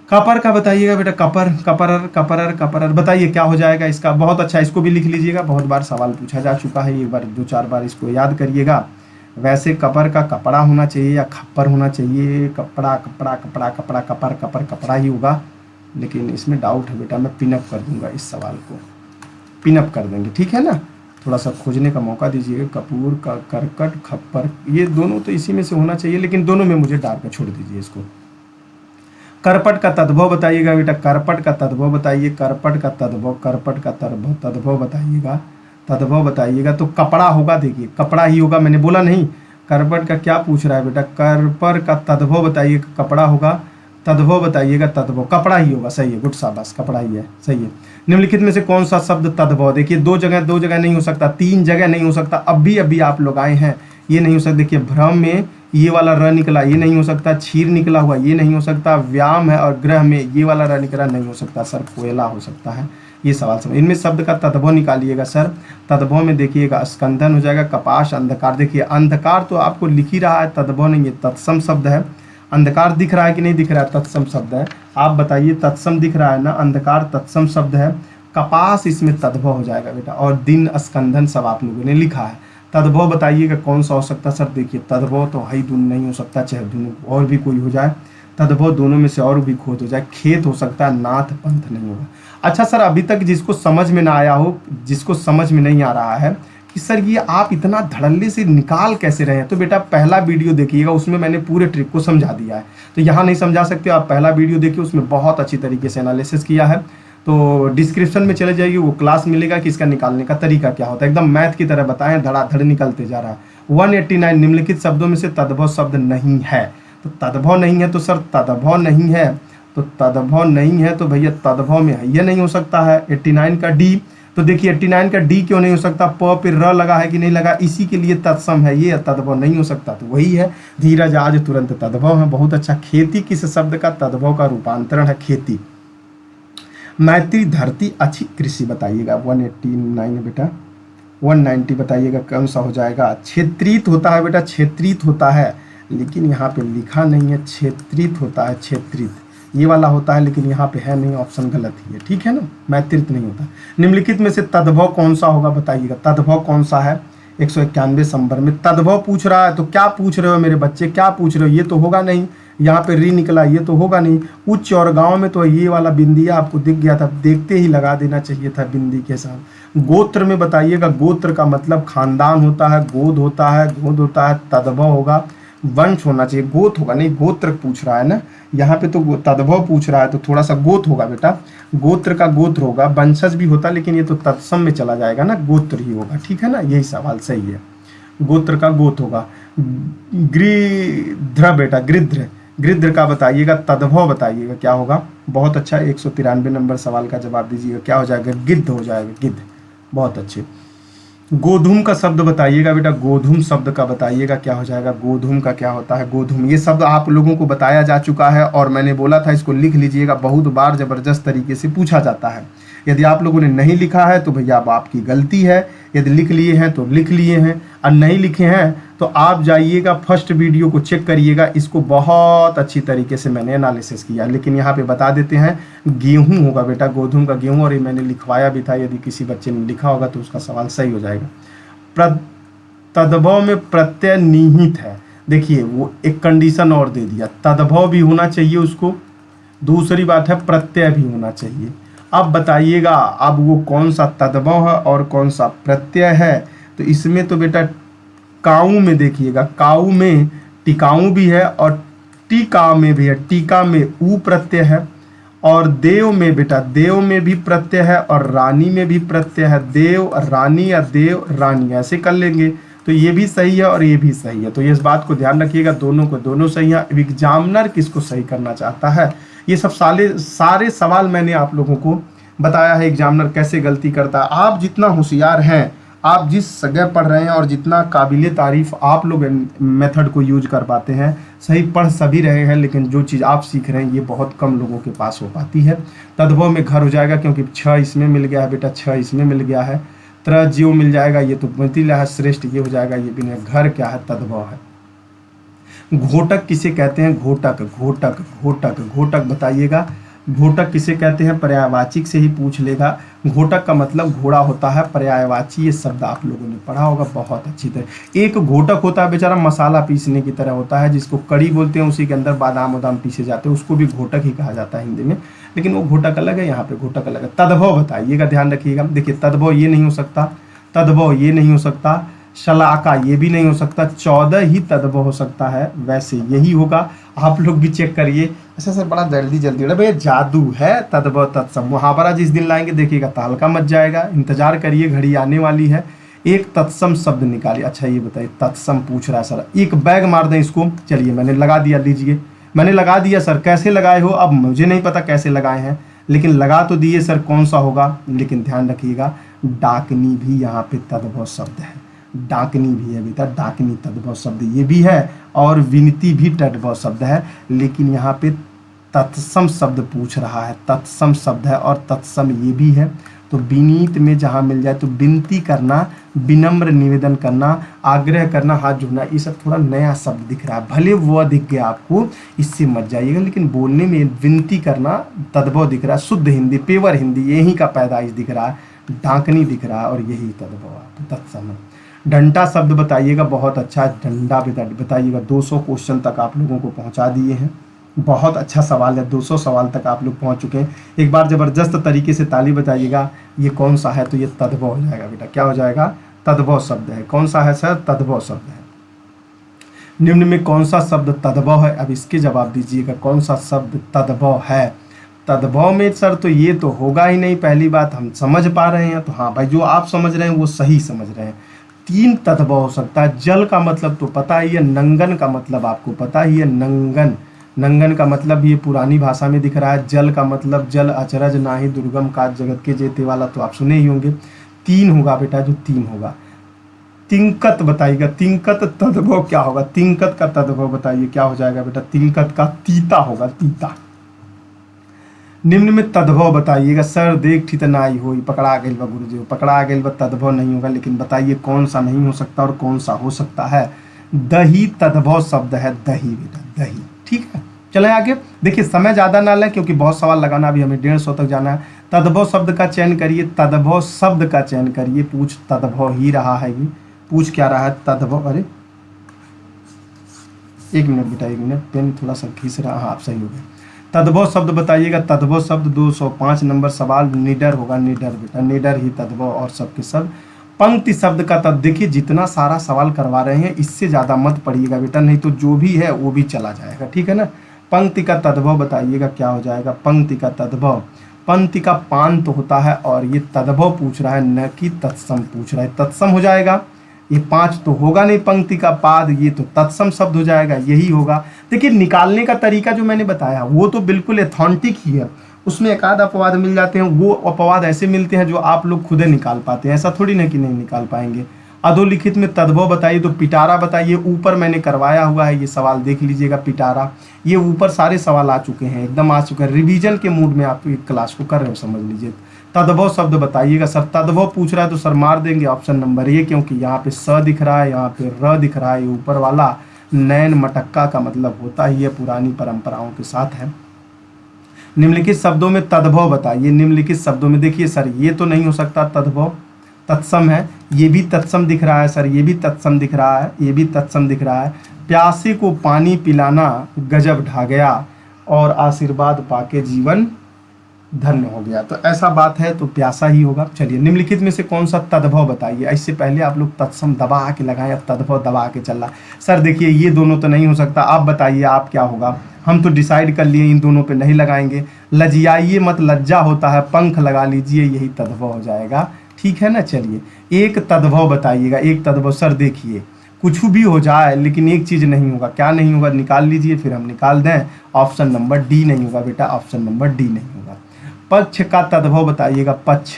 कपर का बताइएगा बेटा। कपर, कपरर, कपरर, कपरर, बताइए क्या हो जाएगा इसका। बहुत अच्छा, इसको भी लिख लीजिएगा, बहुत बार सवाल पूछा जा चुका है, एक बार 2-4 बार इसको याद करिएगा। वैसे कपर का कपड़ा होना चाहिए या खप्पर होना चाहिए। कपड़ा कपड़ा कपड़ा कपड़ा कपर कपर कपड़ा ही होगा, लेकिन इसमें डाउट है बेटा, मैं पिनअप कर दूंगा इस सवाल को, पिनअप कर देंगे, ठीक है ना। थोड़ा सा खोजने का मौका दीजिएगा। कपूर का करकट खप्पर, ये दोनों तो इसी में से होना चाहिए, लेकिन दोनों में मुझे डाल कर छोड़ दीजिए इसको। करपट का तद्भव बताइएगा बेटा। करपट का तद्भव बताइए। करपट का तद्भव, करपट का तद्भव बताइएगा। तद्भव बताइएगा तो कपड़ा होगा, देखिए कपड़ा ही होगा, मैंने बोला नहीं। करपट का क्या पूछ रहा है बेटा। करपर का तद्भव बताइए, कपड़ा होगा। तद्भव बताइएगा, तद्भव कपड़ा ही होगा, सही है, गुड शाबाश, कपड़ा ही है, सही है। निम्नलिखित में से कौन सा शब्द तद्भव, देखिए दो जगह नहीं हो सकता, 3 जगह नहीं हो सकता, अभी आप लोग आए हैं, ये नहीं हो सकता। देखिए भ्रम में ये वाला र निकला, ये नहीं हो सकता। क्षीर निकला हुआ, ये नहीं हो सकता। व्याम है और ग्रह में ये वाला र निकला, नहीं हो सकता सर। कोयला हो सकता है। ये सवाल समझ, इनमें शब्द का तद्भव निकालिएगा सर। तद्भव में देखिएगा स्कंदन हो जाएगा। कपाश, अंधकार, देखिए अंधकार तो आपको लिख ही रहा है, तद्भव नहीं, ये तत्सम शब्द है। अंधकार दिख रहा है कि नहीं दिख रहा है, तत्सम शब्द है। आप बताइए, तत्सम दिख रहा है ना, अंधकार तत्सम शब्द है। कपास इसमें तद्भव हो जाएगा बेटा, और दिन स्कंदन सब आप लोगों ने लिखा है। तद्भव बताइएगा कौन सा हो सकता है सर। देखिए तद्भव तो है ही नहीं हो सकता, चाहे दोनों और भी कोई हो जाए। तद्भव दोनों में से और भी खोज हो जाए। खेत हो सकता है, नाथ पंथ नहीं होगा। अच्छा सर, अभी तक जिसको समझ में ना आया हो, जिसको समझ में नहीं आ रहा है कि सर ये आप इतना धड़ल्ले से निकाल कैसे रहे हैं, तो बेटा पहला वीडियो देखिएगा, उसमें मैंने पूरे ट्रिक को समझा दिया है। तो यहाँ नहीं समझा सकते, आप पहला वीडियो देखिए, उसमें बहुत अच्छी तरीके से एनालिसिस किया है। तो डिस्क्रिप्शन में चले जाइए, वो क्लास मिलेगा कि इसका निकालने का तरीका क्या होता है, एकदम मैथ की तरह बताएं, धड़ाधड़ निकलते जा रहा है। 189 निम्नलिखित शब्दों में से तद्भव शब्द नहीं है, तो तद्भव नहीं है तो सर तद्भव नहीं है, तो तद्भव नहीं है तो भैया तद्भव में है, ये नहीं हो सकता है। 89 का डी, तो देखिए 89 का डी क्यों नहीं हो सकता, प पे र लगा है कि नहीं लगा, इसी के लिए तत्सम है, ये तद्भव नहीं हो सकता, तो वही है। धीरज आज तुरंत तद्भव है, बहुत अच्छा। खेती किस शब्द का तद्भव का रूपांतरण है, खेती। मैत्री धरती अच्छी कृषि बताइएगा। 189 है बेटा। 190 बताइएगा कौन सा हो जाएगा। क्षेत्रित होता है बेटा, क्षेत्रित होता है, लेकिन यहाँ पे लिखा नहीं है, क्षेत्रित होता है, क्षेत्रित ये वाला होता है, लेकिन यहाँ पे है नहीं, ऑप्शन गलत ही है, ठीक है ना, मैत्रित नहीं होता। निम्नलिखित में से तद्भव कौन सा होगा बताइएगा। तद्भव कौन सा है। 191 संबर में तद्भव पूछ रहा है, तो क्या पूछ रहे हो मेरे बच्चे, क्या पूछ रहे हो, ये तो होगा नहीं, यहाँ पे री निकला, ये तो होगा नहीं। उच्च और गांव में तो ये वाला बिंदिया आपको दिख गया था, देखते ही लगा देना चाहिए था बिंदी के साथ। गोत्र में बताइएगा, गोत्र का मतलब खानदान होता है, गोद होता है, गोद होता है, तद्भव होगा, वंश होना चाहिए, गोत होगा नहीं, गोत्र पूछ रहा है ना, यहाँ पे तो तद्भव पूछ रहा है, तो थोड़ा सा गोत होगा बेटा, गोत्र का गोत्र होगा, वंशज भी होता, लेकिन ये तो तत्सम में चला जाएगा ना, गोत्र ही होगा, ठीक है ना, यही सवाल सही है, गोत्र का गोत होगा। गृध्र बेटा, गृध्र, गृध्र का बताइएगा, तद्भव बताइएगा क्या होगा। बहुत अच्छा, 193 नंबर सवाल का जवाब दीजिएगा, क्या हो जाएगा, गिद्ध हो जाएगा, गिद्ध, बहुत अच्छे। गोधूम का शब्द बताइएगा बेटा, गोधूम शब्द का बताइएगा क्या हो जाएगा, गोधूम का क्या होता है। गोधूम ये शब्द आप लोगों को बताया जा चुका है और मैंने बोला था इसको लिख लीजिएगा, बहुत बार जबरदस्त तरीके से पूछा जाता है। यदि आप लोगों ने नहीं लिखा है तो भैया अब आपकी गलती है, यदि लिख लिए हैं तो लिख लिए हैं, और नहीं लिखे हैं तो आप जाइएगा फर्स्ट वीडियो को चेक करिएगा, इसको बहुत अच्छी तरीके से मैंने एनालिसिस किया। लेकिन यहाँ पे बता देते हैं गेहूं होगा बेटा, गोधूम का गेहूं, और ये मैंने लिखवाया भी था, यदि किसी बच्चे ने लिखा होगा तो उसका सवाल सही हो जाएगा। तद्भव में प्रत्यय निहित है, देखिए वो एक कंडीशन और दे दिया, तद्भव भी होना चाहिए उसको, दूसरी बात है प्रत्यय भी होना चाहिए। अब बताइएगा अब वो कौन सा तद्भव है और कौन सा प्रत्यय है। तो इसमें तो बेटा काऊ में देखिएगा, काऊ में टिकाऊ भी है और टीका में भी है, टीका में ऊ प्रत्यय है, और देव में बेटा देव में भी प्रत्यय है और रानी में भी प्रत्यय है, देव रानी या देव रानी ऐसे कर लेंगे तो ये भी सही है और ये भी सही है। तो ये इस बात को ध्यान रखिएगा, दोनों को दोनों सही है। एग्जामिनर किसको सही करना चाहता है, ये सब सारे सवाल मैंने आप लोगों को बताया है, एग्जामिनर कैसे गलती करता है। आप जितना होशियार हैं, आप जिस जगह पढ़ रहे हैं और जितना काबिले तारीफ आप लोग मेथड को यूज कर पाते हैं, सही पढ़ सभी रहे हैं, लेकिन जो चीज़ आप सीख रहे हैं ये बहुत कम लोगों के पास हो पाती है। तद्भव में घर हो जाएगा क्योंकि 6 इसमें मिल गया है बेटा, 6 इसमें मिल गया है। त्र जीव मिल जाएगा, ये तो मिथिला है, श्रेष्ठ ये हो जाएगा, ये भी नहीं। घर क्या है, तद्भव है। घोटक किसे कहते हैं, घोटक घोटक घोटक घोटक बताइएगा, घोटक किसे कहते हैं, पर्यायवाची से ही पूछ लेगा। घोटक का मतलब घोड़ा होता है, पर्यायवाची ये शब्द आप लोगों ने पढ़ा होगा बहुत अच्छी तरह। एक घोटक होता है बेचारा मसाला पीसने की तरह होता है, जिसको कड़ी बोलते हैं, उसी के अंदर बादाम वादाम पीसे जाते हैं, उसको भी घोटक ही कहा जाता है हिंदी में, लेकिन वो घोटक अलग है, यहाँ पे घोटक अलग है। तद्भव बताइएगा, ध्यान रखिएगा, देखिए तद्भव ये नहीं हो सकता, तद्भव ये नहीं हो सकता, शलाका ये भी नहीं हो सकता, 14 ही तद्भव हो सकता है, वैसे यही होगा। आप लोग भी चेक करिए। अच्छा सर बड़ा जल्दी जल्दी भैया, जादू है, तद्भव तत्सम मुहावरा जिस दिन लाएंगे देखिएगा तालका मच जाएगा, इंतजार करिए, घड़ी आने वाली है। एक तत्सम शब्द निकालिए। अच्छा ये बताइए, तत्सम पूछ रहा है सर, एक बैग मार दें इसको। चलिए मैंने लगा दिया, लीजिए मैंने लगा दिया सर। कैसे लगाए हो, अब मुझे नहीं पता कैसे लगाए हैं, लेकिन लगा तो दिए सर, कौन सा होगा। लेकिन ध्यान रखिएगा, डाकनी भी यहाँ पे तद्भव शब्द है, डाकनी भी है बेटा, डाकनी तद्भव शब्द ये भी है, और विनती भी तद्भव शब्द है। लेकिन यहाँ पे तत्सम शब्द पूछ रहा है, तत्सम शब्द है और तत्सम ये भी है। तो विनीत में जहाँ मिल जाए तो विनती करना, विनम्र निवेदन करना, आग्रह करना, हाथ जोड़ना, ये सब थोड़ा नया शब्द दिख रहा है। भले वो दिख गया आपको, इससे मत जाइएगा, लेकिन बोलने में विनती करना तद्भव दिख रहा है। शुद्ध हिंदी, पेवर हिंदी, यही का पैदाइश दिख रहा है, डाकनी दिख रहा है और यही तद्भव तत्सम है। डंडा शब्द बताइएगा, बहुत अच्छा डंडा बताइएगा। 200 क्वेश्चन तक आप लोगों को पहुंचा दिए हैं, बहुत अच्छा सवाल है, 200 सवाल तक आप लोग पहुंच चुके हैं। एक बार ज़बरदस्त तरीके से ताली बजाइएगा। ये कौन सा है, तो ये तद्भव हो जाएगा बेटा, क्या हो जाएगा, तद्भव शब्द है। कौन सा है सर, तद्भव शब्द है। निम्न में कौन सा शब्द तद्भव है, अब इसके जवाब दीजिएगा, कौन सा शब्द तद्भव है। तद्भव में सर तो ये तो होगा ही नहीं, पहली बात हम समझ पा रहे हैं, तो हाँ भाई जो आप समझ रहे हैं वो सही समझ रहे हैं। 3 तद्भव हो सकता है। जल का मतलब तो पता ही है, नंगन का मतलब आपको पता ही है, नंगन, नंगन का मतलब ये पुरानी भाषा में दिख रहा है। जल का मतलब जल अचरज नाही दुर्गम काज जगत के जेते वाला, तो आप सुने ही होंगे। 3 होगा बेटा, जो 3 होगा। तिंकत बताइएगा, तिंकत तद्भव क्या होगा, तिंकत का तद्भव बताइए क्या हो जाएगा बेटा, तिंकत का तीता होगा, तीता। निम्न में तद्भव बताइएगा। सर देख ठितनाई हो, पकड़ा गई बा गुरुजी, पकड़ा गई बा, तद्भव नहीं होगा, लेकिन बताइए कौन सा नहीं हो सकता और कौन सा हो सकता है। दही तद्भव शब्द है, दही बेटा, दही, ठीक है। चलें आगे, देखिए समय ज़्यादा ना लें क्योंकि बहुत सवाल लगाना भी, हमें 150 तक जाना है। तद्भव शब्द का चयन करिए, तद्भव शब्द का चयन करिए। पूछ तद्भव ही रहा है, ये पूछ क्या रहा है, तद्भव। अरे 1 मिनट बेटा, 1 मिनट, पेन थोड़ा सा खींच रहा, हाँ आप सही हो गए। तद्भव शब्द बताइएगा, तद्भव शब्द 205 नंबर सवाल, निडर होगा, निडर बेटा, निडर ही तद्भव और सब के सब। पंक्ति शब्द का तब देखिए, जितना सारा सवाल करवा रहे हैं इससे ज़्यादा मत पढ़िएगा बेटा, नहीं तो जो भी है वो भी चला जाएगा, ठीक है ना। पंक्ति का तद्भव बताइएगा क्या हो जाएगा, पंक्ति का तद्भव। पंक्ति का पांत होता है और ये तद्भव पूछ रहा है, न कि तत्सम पूछ रहा है, तत्सम हो जाएगा। ये 5 तो होगा नहीं, पंक्ति का पाद, ये तो तत्सम शब्द हो जाएगा, यही होगा। देखिए निकालने का तरीका जो मैंने बताया वो तो बिल्कुल एथेंटिक ही है, उसमें एक आध अपवाद मिल जाते हैं, वो अपवाद ऐसे मिलते हैं जो आप लोग खुद निकाल पाते हैं, ऐसा थोड़ी ना कि नहीं निकाल पाएंगे। अधोलिखित में तद्भव बताइए, तो पिटारा बताइए। ऊपर मैंने करवाया हुआ है ये सवाल, देख लीजिएगा पिटारा, ये ऊपर सारे सवाल आ चुके हैं, एकदम आ चुके हैं, रिवीजन के मूड में आप क्लास को कर रहे हो, समझ लीजिए। तद्भव शब्द बताइएगा। सर तद्भव पूछ रहा है तो सर मार देंगे ऑप्शन नंबर ए, क्योंकि यहाँ पे स दिख रहा है, यहाँ पे र दिख रहा है, ये ऊपर वाला नैन मटक्का का मतलब होता ही है, पुरानी परंपराओं के साथ है। निम्नलिखित शब्दों में तद्भव बताइए। निम्नलिखित शब्दों में देखिए सर, ये तो नहीं हो सकता तद्भव, तत्सम है, ये भी तत्सम दिख रहा है सर, ये भी तत्सम दिख रहा है, ये भी तत्सम दिख रहा है। प्यासे को पानी पिलाना गजब ढा गया, और आशीर्वाद पाके जीवन धन्य हो गया, तो ऐसा बात है तो प्यासा ही होगा। चलिए निम्नलिखित में से कौन सा तद्भव बताइए। इससे पहले आप लोग तत्सम दबा के लगाएं, अब तद्भव दबा के चल रहा। सर देखिए ये दोनों तो नहीं हो सकता, आप बताइए आप क्या होगा। हम तो डिसाइड कर लिए इन दोनों पे नहीं लगाएंगे। लजियाइए मत, लज्जा होता है, पंख लगा लीजिए, यही तद्भव हो जाएगा, ठीक है ना। चलिए एक तद्भव बताइएगा, एक तद्भव। सर देखिए कुछ भी हो जाए लेकिन एक चीज़ नहीं होगा, क्या नहीं होगा निकाल लीजिए, फिर हम निकाल दें। ऑप्शन नंबर डी नहीं होगा बेटा, ऑप्शन नंबर डी नहीं होगा। पक्ष का तद्भव बताइएगा। पक्ष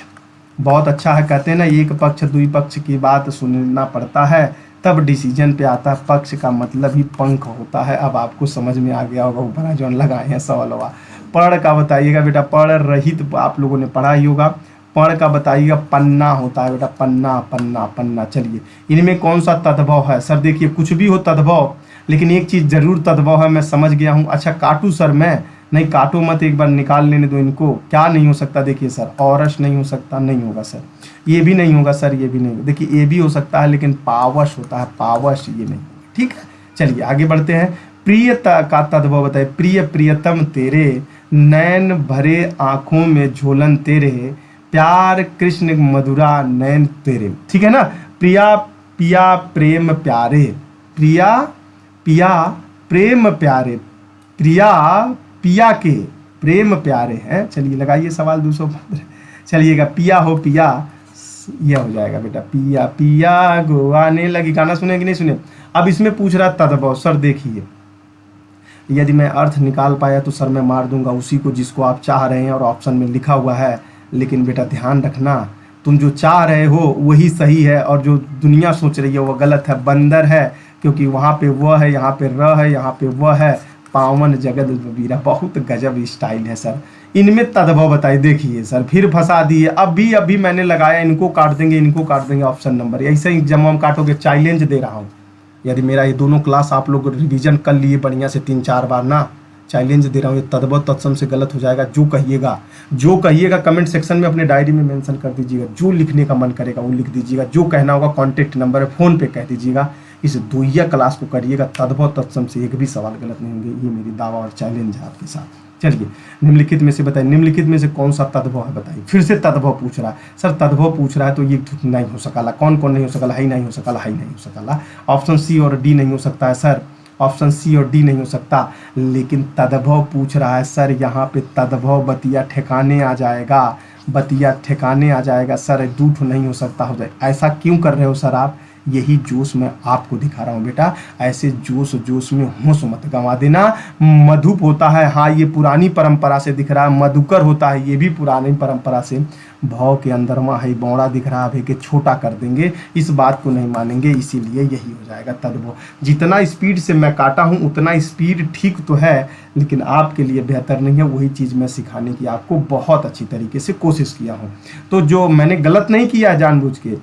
बहुत अच्छा है, कहते हैं ना एक पक्ष दुई पक्ष की बात सुनना पड़ता है तब डिसीजन पे आता है। पक्ष का मतलब ही पंख होता है, अब आपको समझ में आ गया होगा, ऊपर जो लगाए हैं सवालवा। पढ़ का बताइएगा बेटा, पढ़ रहित आप लोगों ने पढ़ा ही होगा। पढ़ का बताइएगा, पन्ना होता है बेटा, पन्ना पन्ना पन्ना। चलिए इनमें कौन सा तद्भव है। सर देखिए कुछ भी हो तद्भव, लेकिन एक चीज़ जरूर तद्भव है, मैं समझ गया हूँ। अच्छा काटू सर मैं, नहीं काटो मत, एक बार निकाल लेने दो इनको। क्या नहीं हो सकता देखिए सर, औरस नहीं हो सकता, नहीं होगा सर। ये भी नहीं होगा सर, ये भी नहीं होगा। देखिए ये भी हो सकता है लेकिन पावश होता है, पावश ये नहीं, ठीक है। चलिए आगे बढ़ते हैं। प्रियता का तद्भव बताइए। प्रिय प्रियतम तेरे, नैन भरे आँखों में झोलन तेरे, प्यार कृष्ण मधुरा नैन तेरे, ठीक है ना। प्रिया पिया प्रेम प्यारे, प्रिया पिया प्रेम प्यारे, प्रिया पिया के प्रेम प्यारे हैं। चलिए लगाइए सवाल 215। चलिएगा पिया हो पिया, यह हो जाएगा बेटा, पिया पिया गोवाने लगी। गाना सुने कि नहीं सुने। अब इसमें पूछ रहा तद्भव। सर देखिए यदि मैं अर्थ निकाल पाया तो सर मैं मार दूंगा उसी को जिसको आप चाह रहे हैं और ऑप्शन में लिखा हुआ है, लेकिन बेटा ध्यान रखना तुम जो चाह रहे हो वही सही है और जो दुनिया सोच रही है वो गलत है, बंदर है, क्योंकि वहाँ पे वह है, यहाँ पे र है, यहाँ पे वह है। पावन जगत वीरा, बहुत गजब स्टाइल है सर। इनमें तद्भव बताइए। देखिए सर फिर फंसा दिए, अभी मैंने लगाया, इनको काट देंगे, इनको काट देंगे, ऑप्शन नंबर। ऐसे ही जब हम काटोगे, चैलेंज दे रहा हूँ। यदि मेरा ये दोनों क्लास आप लोग रिवीजन कर लिए बढ़िया से 3-4 बार ना, चैलेंज दे रहा हूँ, ये तद्भव तत्सम से गलत हो जाएगा। जो कहिएगा कमेंट सेक्शन में अपने डायरी में मेंशन कर दीजिएगा, जो लिखने का मन करेगा वो लिख दीजिएगा, जो कहना होगा कॉन्टेक्ट नंबर है, फ़ोन पे कह दीजिएगा। इस दुइया क्लास को करिएगा, तद्भव तत्सम से एक भी सवाल गलत नहीं होंगे, ये मेरी दावा और चैलेंज है आपके साथ। चलिए निम्नलिखित में से बताइए, निम्नलिखित में से कौन सा तद्भव है बताइए। फिर से तद्भव पूछ रहा है सर, तद्भव पूछ रहा है तो ये नहीं हो सकला। कौन कौन नहीं हो सकला, ही नहीं हो सकला, ही नहीं हो सकला। ऑप्शन सी और डी नहीं हो सकता है सर, ऑप्शन सी और डी नहीं हो सकता, लेकिन तद्भव पूछ रहा है सर। यहाँ पे तद्भव बतिया ठिकाने आ जाएगा, बतिया ठिकाने आ जाएगा सर, दूठ नहीं हो सकता हो जाए। ऐसा क्यों कर रहे हो सर आप, यही जोश मैं आपको दिखा रहा हूँ बेटा। ऐसे जोश में होश मत गंवा देना। मधुप होता है, हाँ ये पुरानी परंपरा से दिख रहा है। मधुकर होता है, ये भी पुरानी परंपरा से। भाव के अंदर वहाँ है बौड़ा दिख रहा है, के छोटा कर देंगे, इस बात को नहीं मानेंगे, इसीलिए यही हो जाएगा तद्भव। जितना स्पीड से मैं काटा हूँ उतना स्पीड ठीक तो है, लेकिन आपके लिए बेहतर नहीं है। वही चीज़ मैं सिखाने की आपको बहुत अच्छी तरीके से कोशिश किया हूँ। तो जो मैंने गलत नहीं किया जानबूझ के,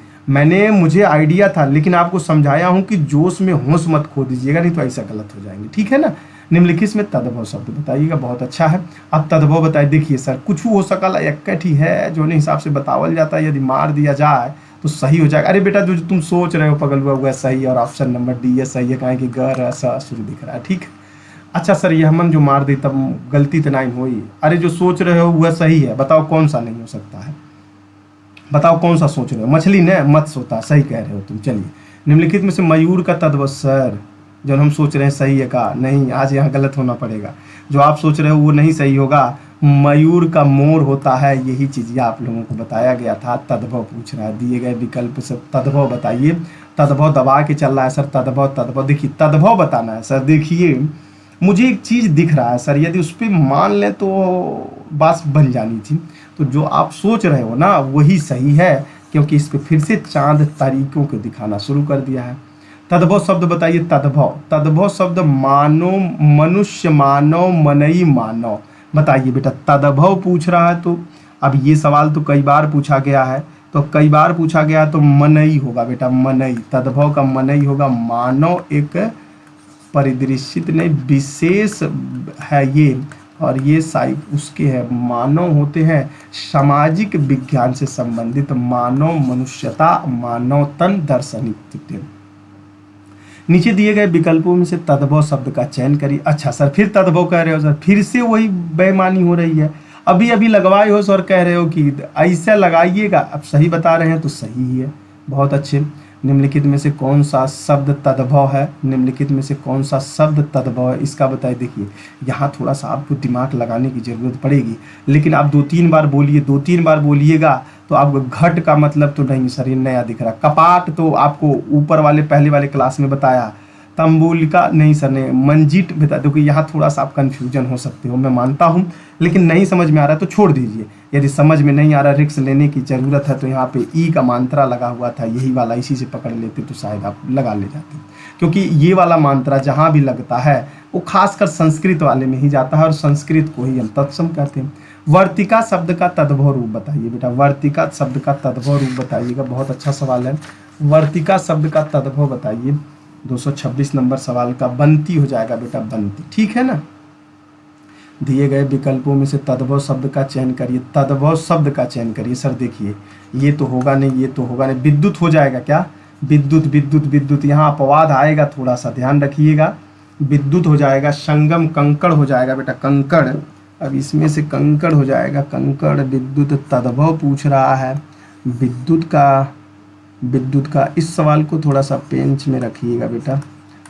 मुझे आइडिया था, लेकिन आपको समझाया हूँ कि जोश में होश मत खो दीजिएगा, नहीं तो ऐसा गलत हो जाएंगे, ठीक है ना। निम्नलिखित में तद्भव शब्द बताइएगा, बहुत अच्छा है। अब तद्भव बताइए। देखिए सर कुछ हो सकल एक ही है जो हिसाब से बतावल जाता है, यदि मार दिया जाए तो सही हो जाएगा। अरे बेटा जो तुम सोच रहे हो पगलुआ हुआ सही, और ऑप्शन नंबर डी है सही है, कहें कि ग स शुरू दिख रहा है, ठीक है। अच्छा सर ये हमन जो मार दी तब गलती तो नहीं हुई। अरे जो सोच रहे हो वह सही है, बताओ कौन सा नहीं हो सकता है, बताओ कौन सा सोच रहे हो। मछली ने मत सोता, सही कह रहे हो तुम। चलिए निम्नलिखित में से मयूर का तद्भव। सर जो हम सोच रहे हैं सही है का नहीं, आज यहाँ गलत होना पड़ेगा। जो आप सोच रहे हो वो नहीं सही होगा। मयूर का मोर होता है, यही चीज़ आप लोगों को बताया गया था। तद्भव पूछ रहा है, दिए गए विकल्प से तद्भव बताइए। तद्भव दबा के चल रहा है सर, तद्भव। देखिए तद्भव बताना है सर। देखिए मुझे एक चीज़ दिख रहा है सर, यदि उस पर मान लें तो बात बन जानी थी। तो जो आप सोच रहे हो ना वही सही है, क्योंकि इस पे फिर से चांद तारीखों को दिखाना शुरू कर दिया है। तद्भव शब्द बताइए। तद्भव, तद्भव शब्द मानो, मनुष्य, मानव, मनई, मानव। बताइए बेटा, तद्भव पूछ रहा है तो अब ये सवाल तो कई बार पूछा गया है, तो कई बार पूछा गया तो मनई होगा बेटा, मनई। तद्भव का मनई होगा मानव, एक परिदृश्यित नहीं विशेष है ये, और ये साइक उसके है। मानव होते हैं सामाजिक विज्ञान से संबंधित, मानव मनुष्यता, मानव तन, दार्शनिक। नीचे दिए गए विकल्पों में से तद्भव शब्द का चयन करिए। अच्छा सर, फिर तद्भव कह रहे हो सर, फिर से वही बेईमानी हो रही है। अभी अभी लगवाए हो सर, कह रहे हो कि ऐसा लगाइएगा। अब सही बता रहे हैं तो सही ही है, बहुत अच्छे। निम्नलिखित में से कौन सा शब्द तद्भव है? निम्नलिखित में से कौन सा शब्द तद्भव है, इसका बताइए। देखिए यहाँ थोड़ा सा आपको दिमाग लगाने की ज़रूरत पड़ेगी, लेकिन आप 2-3 बार बोलिए, 2-3 बार बोलिएगा तो आपको घट का मतलब तो नहीं सर, ये नया दिख रहा। कपाट तो आपको ऊपर वाले पहले वाले क्लास में बताया। तंबुलिका नहीं सर, नहीं। मंजीट बता दो कि यहाँ थोड़ा सा आप कन्फ्यूजन हो सकते हो, मैं मानता हूँ, लेकिन नहीं समझ में आ रहा है तो छोड़ दीजिए। यदि समझ में नहीं आ रहा, रिस्क लेने की ज़रूरत है, तो यहाँ पे ई का मात्रा लगा हुआ था, यही वाला, इसी से पकड़ लेते तो शायद आप लगा ले जाते, क्योंकि ये वाला मात्रा जहाँ भी लगता है वो खासकर संस्कृत वाले में ही जाता है, और संस्कृत को ही हम तत्सम कहते हैं। वर्तिका शब्द का तद्भव रूप बताइए बेटा, वर्तिका शब्द का तद्भव रूप बताइएगा। बहुत अच्छा सवाल है, वर्तिका शब्द का तद्भव बताइए। 226 नंबर सवाल का बंती हो जाएगा बेटा, बंती, ठीक है ना। दिए गए विकल्पों में से तद्भव शब्द का चयन करिए। तद्भव शब्द का चयन करिए। सर देखिए, ये तो होगा नहीं, ये तो होगा नहीं। विद्युत हो जाएगा क्या? विद्युत, विद्युत, विद्युत, यहाँ अपवाद आएगा, थोड़ा सा ध्यान रखिएगा। विद्युत हो जाएगा। संगम, कंकड़ हो जाएगा बेटा, कंकड़। अब इसमें से कंकड़ हो जाएगा, कंकड़। विद्युत, तद्भव पूछ रहा है विद्युत का। विद्युत का इस सवाल को थोड़ा सा पेंच में रखिएगा बेटा,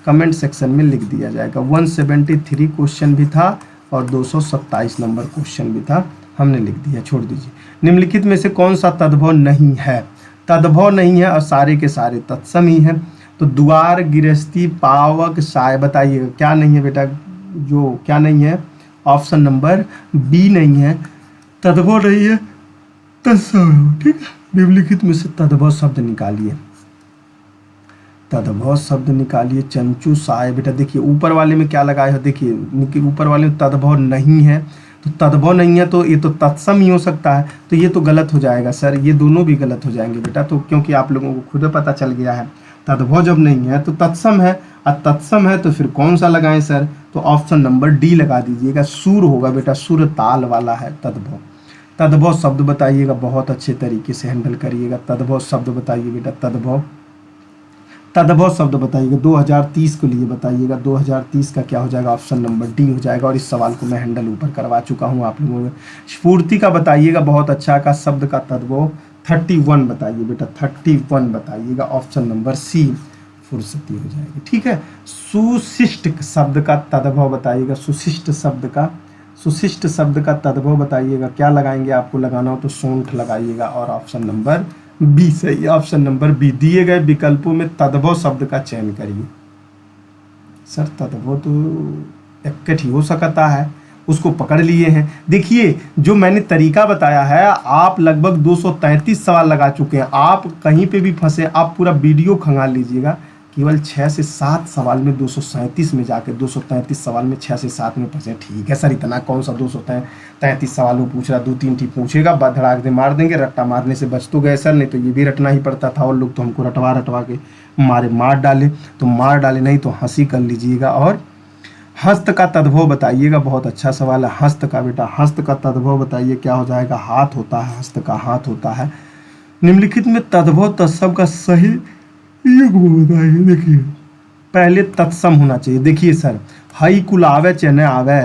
कमेंट सेक्शन में लिख दिया जाएगा। 173 क्वेश्चन भी था और 227 नंबर क्वेश्चन भी था, हमने लिख दिया, छोड़ दीजिए। निम्नलिखित में से कौन सा तद्भव नहीं है? तद्भव नहीं है और सारे के सारे तत्सम ही हैं। तो द्वार, गृहस्थी, पावक, साय, बताइएगा क्या नहीं है बेटा? जो क्या नहीं है? ऑप्शन नंबर बी नहीं है, तद्भव नहीं है, तत्सम, ठीक है। निम्नलिखित में से तद्भव शब्द निकालिए। तद्भव शब्द निकालिए। चंचू, साय। बेटा देखिए ऊपर वाले में क्या लगाए हो, देखिए ऊपर वाले में तद्भव नहीं है, तो तद्भव नहीं है तो ये तो तत्सम ही हो सकता है, तो ये तो गलत हो जाएगा सर, ये दोनों भी गलत हो जाएंगे बेटा। तो क्योंकि आप लोगों को खुद पता चल गया है तद्भव जब नहीं है तो तत्सम है, और तत्सम है तो फिर कौन सा लगाएं सर? तो ऑप्शन नंबर डी लगा दीजिएगा, सुर होगा बेटा, सुर ताल वाला है तद्भव। तद्भव शब्द बताइएगा, बहुत अच्छे तरीके से हैंडल करिएगा। तद्भव शब्द बताइए बेटा, तद्भव, तद्भव शब्द बताइएगा। 2030 को लिए बताइएगा, 2030 का क्या हो जाएगा? ऑप्शन नंबर डी हो जाएगा। और इस सवाल को मैं हैंडल ऊपर करवा चुका हूँ आप लोगों को। स्फूर्ति का बताइएगा, बहुत अच्छा का शब्द का तद्भव। 31 बताइए बेटा, 31 बताइएगा, ऑप्शन नंबर सी फुर्सती हो जाएगी, ठीक है। सुशिष्ट शब्द का तद्भव बताइएगा, सुशिष्ट शब्द का, सुशिष्ट शब्द का तद्भव बताइएगा। क्या लगाएंगे? आपको लगाना हो तो सोंठ लगाइएगा, और ऑप्शन नंबर बी सही, ऑप्शन नंबर बी। दिए गए विकल्पों में तद्भव शब्द का चयन करिए। सर तद्भव तो एक ही हो सकता है, उसको पकड़ लिए हैं। देखिए जो मैंने तरीका बताया है, आप लगभग 233 सवाल लगा चुके हैं, आप कहीं पे भी फंसे, आप पूरा वीडियो खंगाल लीजिएगा। केवल 6 से 7 सवाल में 237 में जाके 233 सवाल में 6 से 7 में फंसे। ठीक है सर, इतना कौन सा 233 सवाल वो पूछ रहा, 2-3 ठीक पूछेगा, धड़ाक दे मार देंगे। रट्टा मारने से बच तो गए सर, नहीं तो ये भी रटना ही पड़ता था, और लोग तो हमको रटवा रटवा के मार डाले, तो मार डाले नहीं तो हंसी कर लीजिएगा। और हस्त का तद्भव बताइएगा, बहुत अच्छा सवाल है। हस्त का बेटा, हस्त का तद्भव बताइए, क्या हो जाएगा? हाथ होता है, हस्त का हाथ होता है। निम्नलिखित में तद्भव तत्सम का सही युग बताइए। देखिए पहले तत्सम होना चाहिए। देखिए सर, हई कुल आवे चाहे न आवे,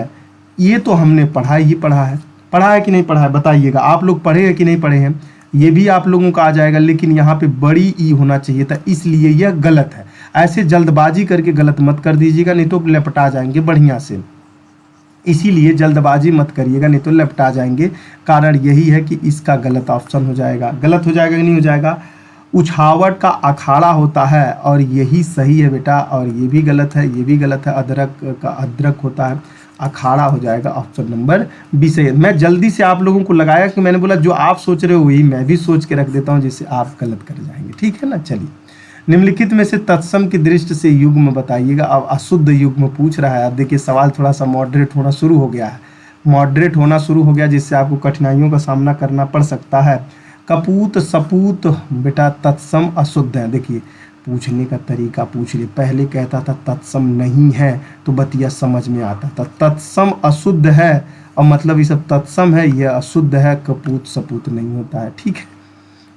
ये तो हमने पढ़ा ही पढ़ा है कि नहीं पढ़ा है? बताइएगा, आप लोग पढ़े हैं कि नहीं पढ़े हैं? ये भी आप लोगों का आ जाएगा, लेकिन यहाँ पे बड़ी ई होना चाहिए था, इसलिए यह गलत है। ऐसे जल्दबाजी करके गलत मत कर दीजिएगा, नहीं तो लपटा जाएंगे बढ़िया से। इसीलिए जल्दबाजी मत करिएगा, नहीं तो लपटा जाएंगे। कारण यही है कि इसका गलत ऑप्शन हो जाएगा। गलत हो जाएगा कि नहीं हो जाएगा? उछावट का अखाड़ा होता है, और यही सही है बेटा, और ये भी गलत है, ये भी गलत है। अदरक का अदरक होता है, अखाड़ा हो जाएगा, ऑप्शन नंबर बी सही है। मैं जल्दी से आप लोगों को लगाया कि मैंने बोला जो आप सोच रहे हो वही मैं भी सोच के रख देता हूँ, जिससे आप गलत कर जाएंगे, ठीक है ना। चलिए, निम्नलिखित में से तत्सम की दृष्टि से युग्म बताइएगा। अब अशुद्ध युग्म पूछ रहा है। अब देखिए सवाल थोड़ा सा मॉडरेट होना शुरू हो गया है, मॉडरेट होना शुरू हो गया, जिससे आपको कठिनाइयों का सामना करना पड़ सकता है। कपूत सपूत बेटा तत्सम अशुद्ध है। देखिए पूछने का तरीका पूछ लिए, पहले कहता था तत्सम नहीं है तो बतिया समझ में आता था, तत्सम अशुद्ध है और मतलब ये सब तत्सम है, यह अशुद्ध है, कपूत सपूत नहीं होता है, ठीक है।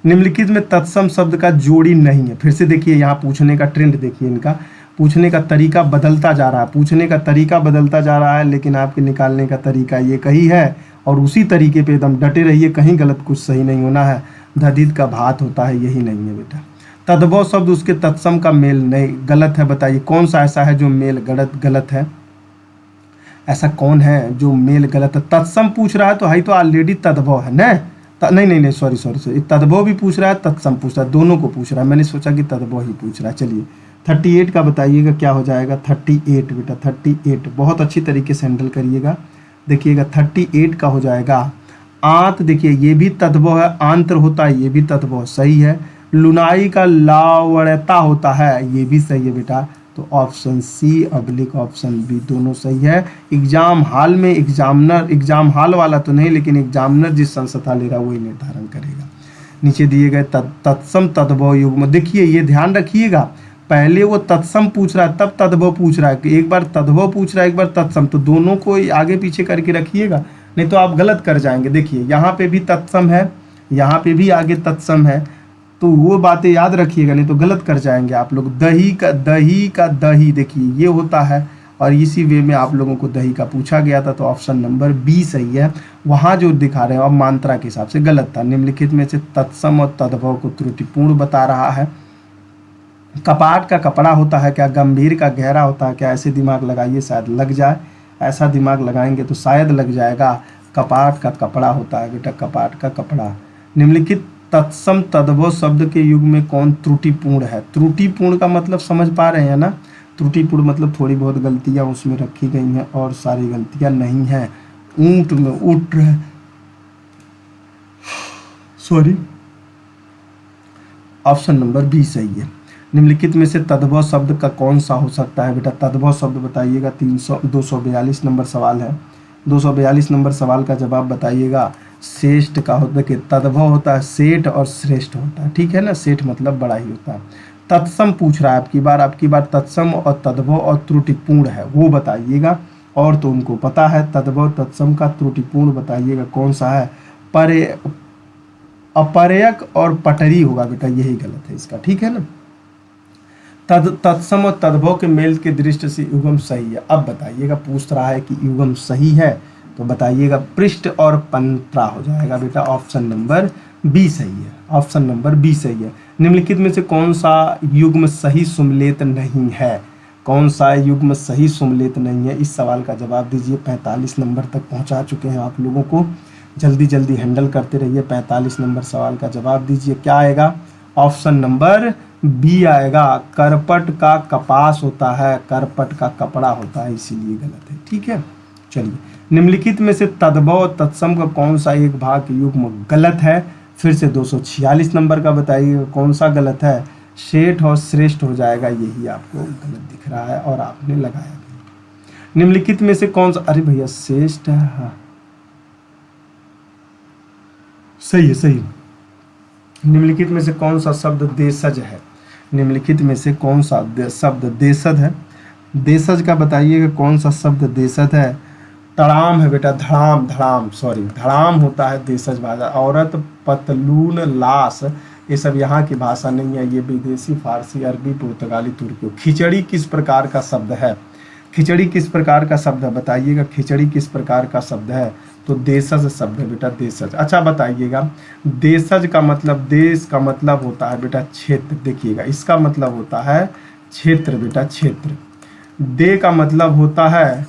निम्नलिखित में तत्सम शब्द का जोड़ी नहीं है। फिर से देखिए यहाँ पूछने का ट्रेंड देखिए, इनका पूछने का तरीका बदलता जा रहा है, पूछने का तरीका बदलता जा रहा है, लेकिन आपके निकालने का तरीका ये कही है, और उसी तरीके पे एकदम डटे रहिए, कहीं गलत कुछ सही नहीं होना है। दधित का भात होता है, यही नहीं है बेटा। तद्भव शब्द उसके तत्सम का मेल नहीं, गलत है। बताइए कौन सा ऐसा है जो मेल गलत है, ऐसा कौन है जो मेल गलत है। तत्सम पूछ रहा है तो है तो ऑलरेडी तद्भव है ना, नहीं सॉरी, तद्भव भी पूछ रहा है, तत्सम पूछ रहा है, दोनों को पूछ रहा है। मैंने सोचा कि तद्भव ही पूछ रहा है। चलिए 38 का बताइएगा क्या हो जाएगा। 38 बेटा, 38 बहुत अच्छी तरीके से हैंडल करिएगा। देखिएगा 38 का हो जाएगा आंत। देखिए ये भी तद्भव है, आंत्र होता है, ये भी तद्भव सही है। लुनाई का लावण्यता होता है, ये भी सही है बेटा। तो ऑप्शन सी अब्लिक ऑप्शन बी दोनों सही है। एग्जाम हॉल में एग्जाम हॉल वाला तो नहीं, लेकिन एग्जामिनर जिस संस्था ले रहा है वही निर्धारण करेगा। नीचे दिए गए तत्सम तद्भव युग्म, देखिए ये ध्यान रखिएगा, पहले वो तत्सम पूछ रहा है तब तद्भव पूछ रहा है, कि एक बार तद्भव पूछ रहा है एक बार तत्सम, तो दोनों को आगे पीछे करके रखिएगा, नहीं तो आप गलत कर जाएंगे। देखिए यहाँ पे भी तत्सम है, यहाँ पे भी आगे तत्सम है, तो वो बातें याद रखिएगा, नहीं तो गलत कर जाएंगे आप लोग। दही का दही देखिए ये होता है, और इसी वे में आप लोगों को दही का पूछा गया था, तो ऑप्शन नंबर बी सही है। वहाँ जो दिखा रहे हैं अब मात्रा के हिसाब से गलत था। निम्नलिखित में से तत्सम और तद्भव को त्रुटिपूर्ण बता रहा है। कपाट का कपड़ा होता है क्या, गंभीर का गहरा होता है क्या, ऐसे दिमाग लगाइए शायद लग जाए, ऐसा दिमाग लगाएंगे तो शायद लग जाएगा। कपाट का कपड़ा होता है बेटा, कपाट का कपड़ा। निम्नलिखित तत्सम तद्भव शब्द के युग में कौन त्रुटिपूर्ण है। त्रुटिपूर्ण का मतलब समझ पा रहे हैं ना, त्रुटिपूर्ण मतलब थोड़ी बहुत गलतियां उसमें रखी गई हैं और सारी गलतियां नहीं हैं। ऊंट में उठ रहे, सॉरी, ऑप्शन नंबर बी सही है। निम्नलिखित में से तद्भव शब्द का कौन सा हो सकता है बेटा, तद्भव शब्द बताइएगा। 242 नंबर सवाल है, 242 नंबर सवाल का जवाब बताइएगा। श्रेष्ठ का होता है कि तद्भव होता है सेठ और श्रेष्ठ होता है, ठीक है ना, सेठ मतलब बड़ा ही होता है। तत्सम पूछ रहा है आपकी बार तत्सम और तद्भव और त्रुटिपूर्ण है वो बताइएगा, और तो उनको पता है तद्भव तत्सम का, त्रुटिपूर्ण बताइएगा कौन सा है। अपरयक और पटरी होगा बेटा, यही गलत है इसका, ठीक है ना। तत्सम और तद्भव के मेल के दृष्टि से युगम सही है। अब बताइएगा, पूछ रहा है कि युगम सही है तो बताइएगा पृष्ठ और पंत्रा हो जाएगा बेटा, ऑप्शन नंबर बी सही है, ऑप्शन नंबर बी सही है। निम्नलिखित में से कौन सा युग्म सही सुमलेत नहीं है, कौन सा युग्म सही सुमलेत नहीं है, इस सवाल का जवाब दीजिए। 45 नंबर तक पहुंचा चुके हैं आप लोगों को, जल्दी जल्दी हैंडल करते रहिए। 45 नंबर सवाल का जवाब दीजिए, क्या आएगा, ऑप्शन नंबर बी आएगा। करपट का कपास होता है, करपट का कपड़ा होता है, इसीलिए गलत है, ठीक है। चलिए, निम्नलिखित में से तद्भव और तत्सम का कौन सा एक भाग युग्म गलत है, फिर से 246 नंबर का बताइए कौन सा गलत है। सेठ और श्रेष्ठ हो जाएगा, यही आपको गलत दिख रहा है और आपने लगाया भी। निम्नलिखित में से कौन सा, अरे भैया श्रेष्ठ है, हाँ सही है, सही। निम्नलिखित में से कौन सा शब्द देशज है, निम्नलिखित में से कौन सा शब्द देशज है, देशज का बताइएगा कौन सा शब्द देशज है। तड़ाम है बेटा, धड़ाम होता है देशज भाषा। औरत, पतलून, लाश, ये सब यहाँ की भाषा नहीं है, ये विदेशी फारसी, अरबी, पुर्तगाली, तुर्की। खिचड़ी किस प्रकार का शब्द है, खिचड़ी किस प्रकार का शब्द है बताइएगा, खिचड़ी किस प्रकार का शब्द है, तो देशज शब्द है बेटा, देशज। अच्छा बताइएगा, देशज का मतलब, देश का मतलब होता है बेटा क्षेत्र, देखिएगा इसका मतलब होता है क्षेत्र बेटा, क्षेत्र। दे का मतलब होता है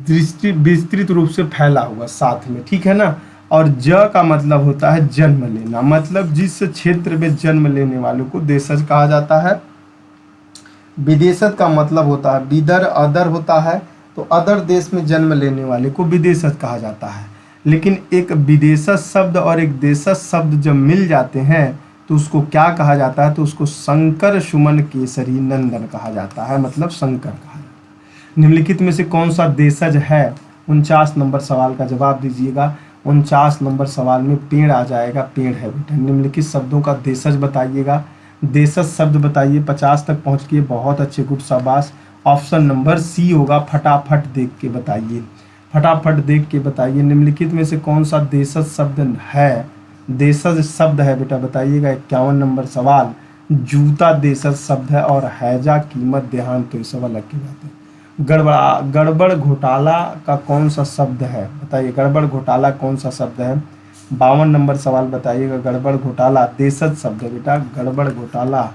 दृष्टि, विस्तृत रूप से फैला हुआ साथ में, ठीक है ना। और ज का मतलब होता है जन्म लेना, मतलब जिस क्षेत्र में जन्म लेने वालों को देशज कहा जाता है। विदेशज का मतलब होता है विदर, अदर होता है, तो अदर देश में जन्म लेने वाले को विदेशज कहा जाता है। लेकिन एक विदेशज शब्द और एक देशज शब्द जब मिल जाते हैं तो उसको क्या कहा जाता है, तो उसको शंकर सुमन केसरी नंदन कहा जाता है, मतलब शंकर कहा जाता है। निम्नलिखित में से कौन सा देशज है? 49 नंबर सवाल का जवाब दीजिएगा। 49 नंबर सवाल में पेड़ आ जाएगा, पेड़ है बेटा। निम्नलिखित शब्दों का देशज बताइएगा, देशज शब्द बताइए। 50 तक पहुंच के बहुत अच्छे, गुड शाबाश। ऑप्शन नंबर सी होगा, फटाफट देख के बताइए, फटाफट देख के बताइए। निम्नलिखित में से कौन सा देशज शब्द है? देशज शब्द है बेटा, बताइएगा। 51 नंबर सवाल, जूता देशज शब्द है और हैजा कीमत देहांत, तो ये सब अलग की बात है। गड़बड़ घोटाला का कौन सा शब्द है? बताइए, गड़बड़ घोटाला कौन सा शब्द है? 52 नंबर सवाल बताइएगा। गड़बड़ घोटाला देशज शब्द है बेटा, गड़बड़ घोटाला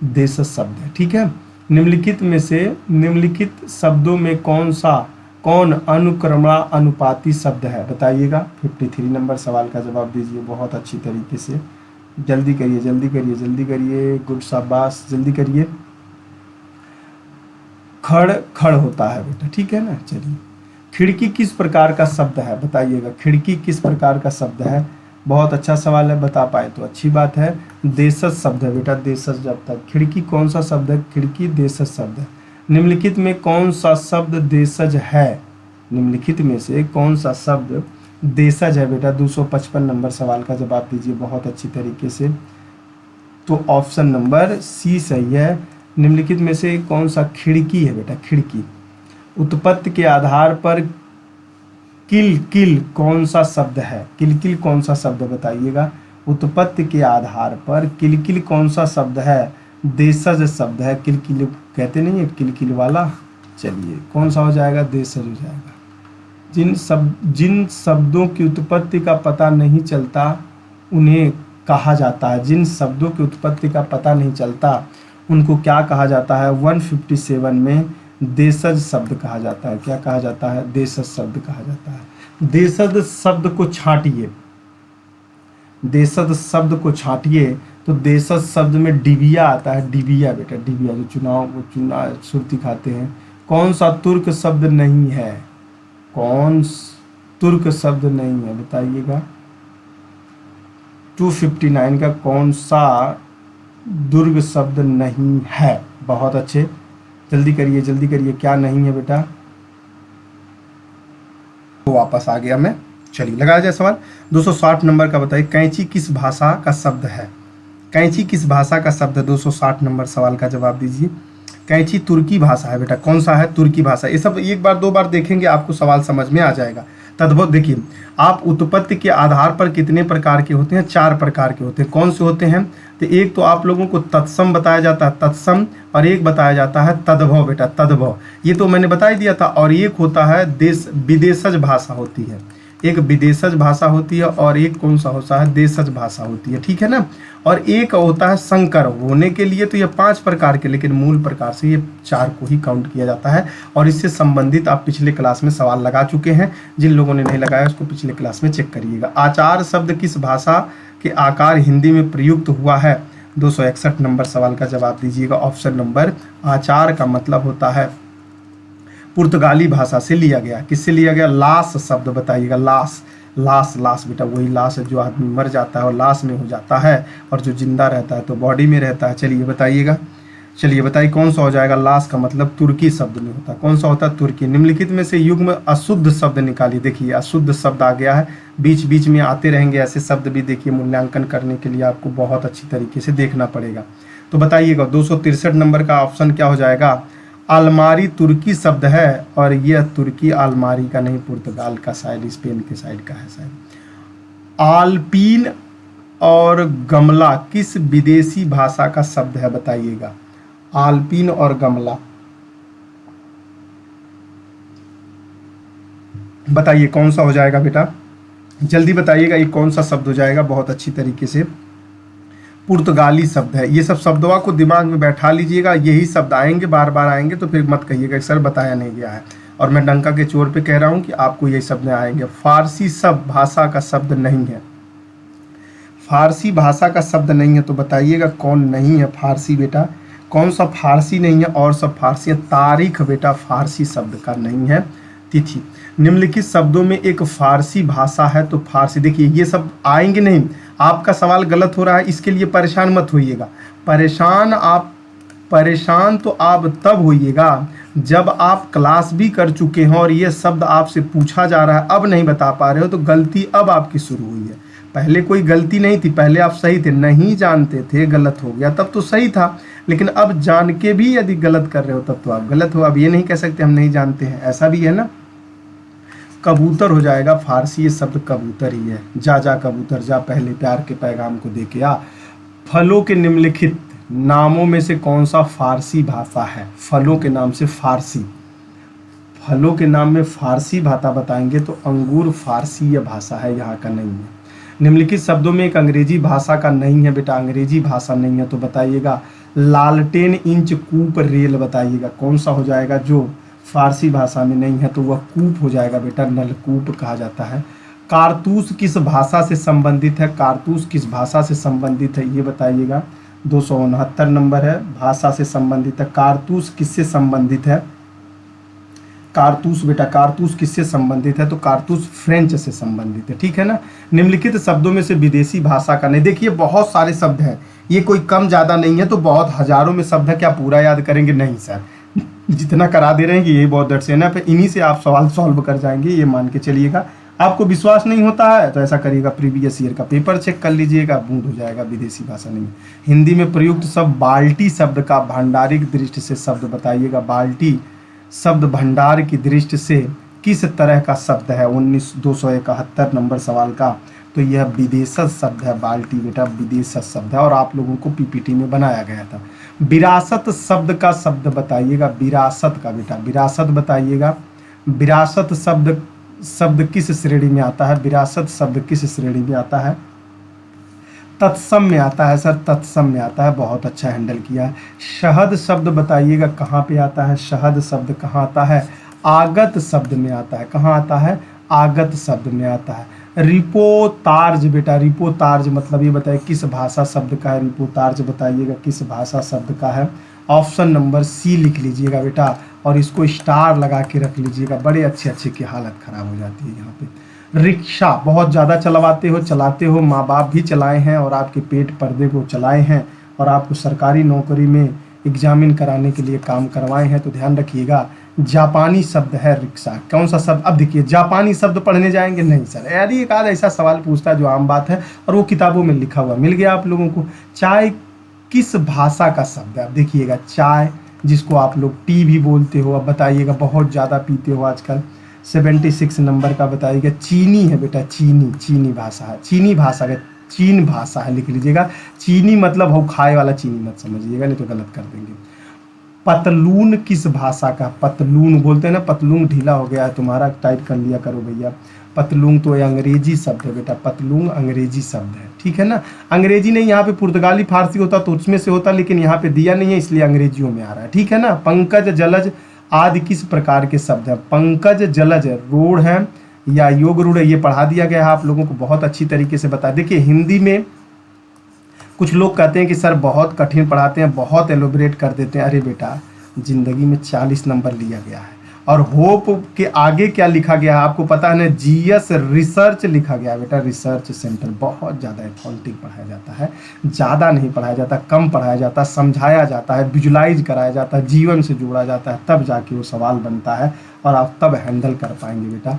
देशज शब्द है, ठीक है। निम्नलिखित में से निम्नलिखित शब्दों में कौन अनुक्रमणा अनुपाती शब्द है? बताइएगा। 53 नंबर सवाल का जवाब दीजिए बहुत अच्छी तरीके से। जल्दी करिए, जल्दी करिए, जल्दी करिए, गुड शाबाश, जल्दी करिए। खड़ खड़ होता है बेटा, ठीक है ना। चलिए, खिड़की किस प्रकार का शब्द है? बताइएगा, खिड़की किस प्रकार का शब्द है? बहुत अच्छा सवाल है, बता पाए तो अच्छी बात है। देशज शब्द है बेटा, देशज। जब तक खिड़की कौन सा शब्द है? खिड़की देशज शब्द है। निम्नलिखित में कौन सा शब्द देशज है? निम्नलिखित में से कौन सा शब्द देशज है बेटा? 255 नंबर सवाल का जवाब दीजिए बहुत अच्छी तरीके से। तो ऑप्शन नंबर सी सही है। निम्नलिखित में से कौन सा खिड़की है बेटा? खिड़की। उत्पत्ति के आधार पर किल कौन सा शब्द है? किल कौन सा शब्द बताइएगा। उत्पत्ति के आधार पर किल कौन सा शब्द है? देशज शब्द है। किल कहते नहीं है, किल वाला। चलिए, कौन सा हो जाएगा? देशज हो जाएगा। जिन शब्दों की उत्पत्ति का पता नहीं चलता उन्हें कहा जाता है, जिन शब्दों की उत्पत्ति का पता नहीं चलता उनको क्या कहा जाता है? 157 में देशज शब्द कहा जाता है। क्या कहा जाता है? देशज शब्द कहा जाता है। देशज शब्द को छांटिए, देशज शब्द को छांटिए तो देशज शब्द में डिबिया आता है। डिबिया बेटा, डिबिया जो चुनाव सुर्ती खाते हैं। कौन सा तुर्क शब्द नहीं है? कौन तुर्क शब्द नहीं है बताइएगा। 259 का कौन सा दुर्ग शब्द नहीं है? बहुत अच्छे, जल्दी करिए, जल्दी करिए। क्या नहीं है बेटा? तो वापस आ गया मैं। चलिए, लगाया जाए सवाल। 260 नंबर का बताइए, कैंची किस भाषा का शब्द है? कैंची किस भाषा का शब्द है? 260 नंबर सवाल का जवाब दीजिए। कैंची तुर्की भाषा है बेटा। कौन सा है? तुर्की भाषा। ये सब एक बार दो बार देखेंगे आपको सवाल समझ में आ जाएगा। तद्भुत। देखिए, आप उत्पत्ति के आधार पर कितने प्रकार के होते हैं? 4 प्रकार के होते हैं। कौन से होते हैं? तो एक तो आप लोगों को तत्सम बताया जाता है, तत्सम, और एक बताया जाता है तद्भव बेटा, तद्भव। ये तो मैंने बता ही दिया था। और एक होता है विदेशज भाषा होती है, एक विदेशज भाषा होती है, और एक कौन सा होता है? देशज भाषा होती है, ठीक है ना। और एक होता है संकर। होने के लिए तो ये 5 प्रकार के, लेकिन मूल प्रकार से ये 4 को ही काउंट किया जाता है। और इससे संबंधित आप पिछले क्लास में सवाल लगा चुके हैं। जिन लोगों ने नहीं लगाया उसको पिछले क्लास में चेक करिएगा। आचार शब्द किस भाषा के आकार हिंदी में प्रयुक्त हुआ है? 261 नंबर सवाल का जवाब दीजिएगा। ऑप्शन नंबर, आचार का मतलब होता है पुर्तगाली भाषा से लिया गया। किससे लिया गया? लाश शब्द बताइएगा। लाश, लाश, लाश बेटा, वही लाश है जो आदमी मर जाता है और लाश में हो जाता है, और जो जिंदा रहता है तो बॉडी में रहता है। चलिए बताइएगा, चलिए बताइए कौन सा हो जाएगा? लाश का मतलब तुर्की शब्द में होता है। कौन सा होता है? तुर्की। निम्नलिखित में से युग्म अशुद्ध शब्द निकालिए। देखिए, अशुद्ध शब्द आ गया है, बीच बीच में आते रहेंगे ऐसे शब्द भी। देखिए, मूल्यांकन करने के लिए आपको बहुत अच्छी तरीके से देखना पड़ेगा। तो बताइएगा, 263 नंबर का ऑप्शन क्या हो जाएगा? अलमारी तुर्की शब्द है, और यह तुर्की अलमारी का नहीं, पुर्तगाल का, शायद स्पेन के साइड का है शायद। आल्पीन और गमला किस विदेशी भाषा का शब्द है? बताइएगा। आल्पीन और गमला, बताइए कौन सा हो जाएगा बेटा? जल्दी बताइएगा, ये कौन सा शब्द हो जाएगा? बहुत अच्छी तरीके से पुर्तगाली शब्द है। ये सब शब्दों को दिमाग में बैठा लीजिएगा। यही शब्द आएंगे, बार बार आएंगे, तो फिर मत कहिएगा सर बताया नहीं गया है। और मैं डंका के चोर पे कह रहा हूँ कि आपको ये शब्द आएंगे। फारसी सब भाषा का शब्द नहीं है, फारसी भाषा का शब्द नहीं है, तो बताइएगा कौन नहीं है फारसी बेटा, कौन सा फारसी नहीं है, और सब फारसी है। तारीख बेटा फारसी शब्द का नहीं है। तिथि, निम्नलिखित शब्दों में एक फारसी भाषा है तो फारसी, देखिए ये सब आएंगे नहीं, आपका सवाल गलत हो रहा है, इसके लिए परेशान मत होइएगा। परेशान तो आप तब होइएगा जब आप क्लास भी कर चुके हैं और ये शब्द आपसे पूछा जा रहा है, अब नहीं बता पा रहे हो, तो गलती अब आपकी शुरू हुई है। पहले कोई गलती नहीं थी, पहले आप सही थे, नहीं जानते थे, गलत हो गया, तब तो सही था, लेकिन अब जान के भी यदि गलत कर रहे हो तब तो आप गलत हो। अब ये नहीं कह सकते हम नहीं जानते हैं, ऐसा भी है ना। कबूतर हो जाएगा फारसी, ये शब्द कबूतर ही है। जा जा कबूतर जा, पहले प्यार के पैगाम को दे के आ। फलों के निम्नलिखित नामों में से कौन सा फारसी भाषा है? फलों के नाम से फारसी, फलों के नाम में फारसी भाषा बताएंगे तो अंगूर फारसी यह भाषा है, यहाँ का नहीं है। निम्नलिखित शब्दों में एक अंग्रेजी भाषा का नहीं है बेटा, अंग्रेजी भाषा नहीं है, तो बताइएगा लालटेन, इंच, कूप, रेल, बताइएगा कौन सा हो जाएगा जो फारसी भाषा में नहीं है, तो वह कूप हो जाएगा बेटा, नलकूप कहा जाता है। कारतूस किस भाषा से संबंधित है? कारतूस किस भाषा से संबंधित है ये बताइएगा। 269 नंबर है, भाषा से संबंधित है। कारतूस किससे संबंधित है? कारतूस बेटा, कारतूस किससे संबंधित है? तो कारतूस फ्रेंच से संबंधित है, ठीक है ना। निम्नलिखित शब्दों में से विदेशी भाषा का नहीं, देखिए बहुत सारे शब्द हैं, ये कोई कम ज़्यादा नहीं है, तो बहुत हजारों में शब्द है, क्या पूरा याद करेंगे? नहीं सर, जितना करा दे रहे हैं कि यही बहुत दर्द से ना, फिर इन्हीं से आप सवाल सॉल्व कर जाएंगे, ये मान के चलिएगा। आपको विश्वास नहीं होता है तो ऐसा करिएगा, प्रीवियस ईयर का पेपर चेक कर लीजिएगा, बूंद हो जाएगा, विदेशी भाषा नहीं। हिंदी में प्रयुक्त शब्द बाल्टी शब्द का भंडारिक दृष्टि से शब्द बताइएगा। बाल्टी शब्द भंडार की दृष्टि से किस तरह का शब्द है? 271 नंबर सवाल का, तो यह विदेशज शब्द है। बाल्टी बेटा विदेशज शब्द है और आप लोगों को पीपीटी में बनाया गया था। विरासत शब्द का शब्द बताइएगा, विरासत का बेटा, विरासत बताइएगा। विरासत शब्द किस श्रेणी में आता है? विरासत शब्द किस श्रेणी में आता है? तत्सम में आता है सर, तत्सम में आता है, बहुत अच्छा हैंडल किया है। शहद शब्द बताइएगा कहाँ पे आता है? शहद शब्द कहाँ आता है? आगत शब्द में आता है। कहाँ आता है? आगत शब्द में आता है। रिपोतार्ज बेटा, रिपोतार्ज मतलब ये बताइए किस भाषा शब्द का है? रिपोतार्ज बताइएगा किस भाषा शब्द का है? ऑप्शन नंबर सी लिख लीजिएगा बेटा और इसको स्टार लगा के रख लीजिएगा, बड़े अच्छे की हालत खराब हो जाती है यहाँ पे। रिक्शा बहुत ज़्यादा चलाते हो, माँ बाप भी चलाए हैं और आपके पेट पर्दे को चलाए हैं और आपको सरकारी नौकरी में एग्जामिन कराने के लिए काम करवाए हैं, तो ध्यान रखिएगा जापानी शब्द है रिक्शा। कौन सा शब्द? अब देखिए जापानी शब्द पढ़ने जाएंगे नहीं सर, यदि एक आध ऐसा सवाल पूछता है जो आम बात है और वो किताबों में लिखा हुआ मिल गया आप लोगों को। चाय किस भाषा का शब्द है? अब देखिएगा चाय, जिसको आप लोग टी भी बोलते हो, अब बताइएगा बहुत ज़्यादा पीते हो आजकल। 76 नंबर का बताइएगा। चीनी है बेटा, चीनी भाषा है, चीनी भाषा का, चीन भाषा है, लिख लीजिएगा। चीनी मतलब हो खाए वाला चीनी मत समझिएगा, नहीं तो गलत कर देंगे। पतलून किस भाषा का? पतलून बोलते हैं ना, पतलून ढीला हो गया है तुम्हारा, टाइप कर लिया करो भैया। पतलून तो ये अंग्रेजी शब्द है बेटा, पतलून अंग्रेजी शब्द है, ठीक है ना। अंग्रेजी नहीं, यहाँ पे पुर्तगाली फारसी होता तो उसमें से होता, लेकिन यहाँ पे दिया नहीं है इसलिए अंग्रेजियों में आ रहा है, ठीक है ना। पंकज, जलज आदि किस प्रकार के शब्द हैं? पंकज, जलज रूढ़ है या योग रूढ़ है, ये पढ़ा दिया गया है आप लोगों को, बहुत अच्छी तरीके से बता। देखिए हिंदी में कुछ लोग कहते हैं कि सर बहुत कठिन पढ़ाते हैं, बहुत एलोबरेट कर देते हैं। अरे बेटा जिंदगी में 40 नंबर लिया गया है और होप के आगे क्या लिखा गया है आपको पता है ना? जीएस रिसर्च लिखा गया है बेटा, रिसर्च सेंटर। बहुत ज़्यादा एथॉन्टिक पढ़ाया जाता है, ज़्यादा नहीं पढ़ाया जाता, कम पढ़ाया जाता, समझाया जाता है, विजुलाइज कराया जाता है, जीवन से जोड़ा जाता है, तब जाके वो सवाल बनता है और आप तब हैंडल कर पाएंगे बेटा।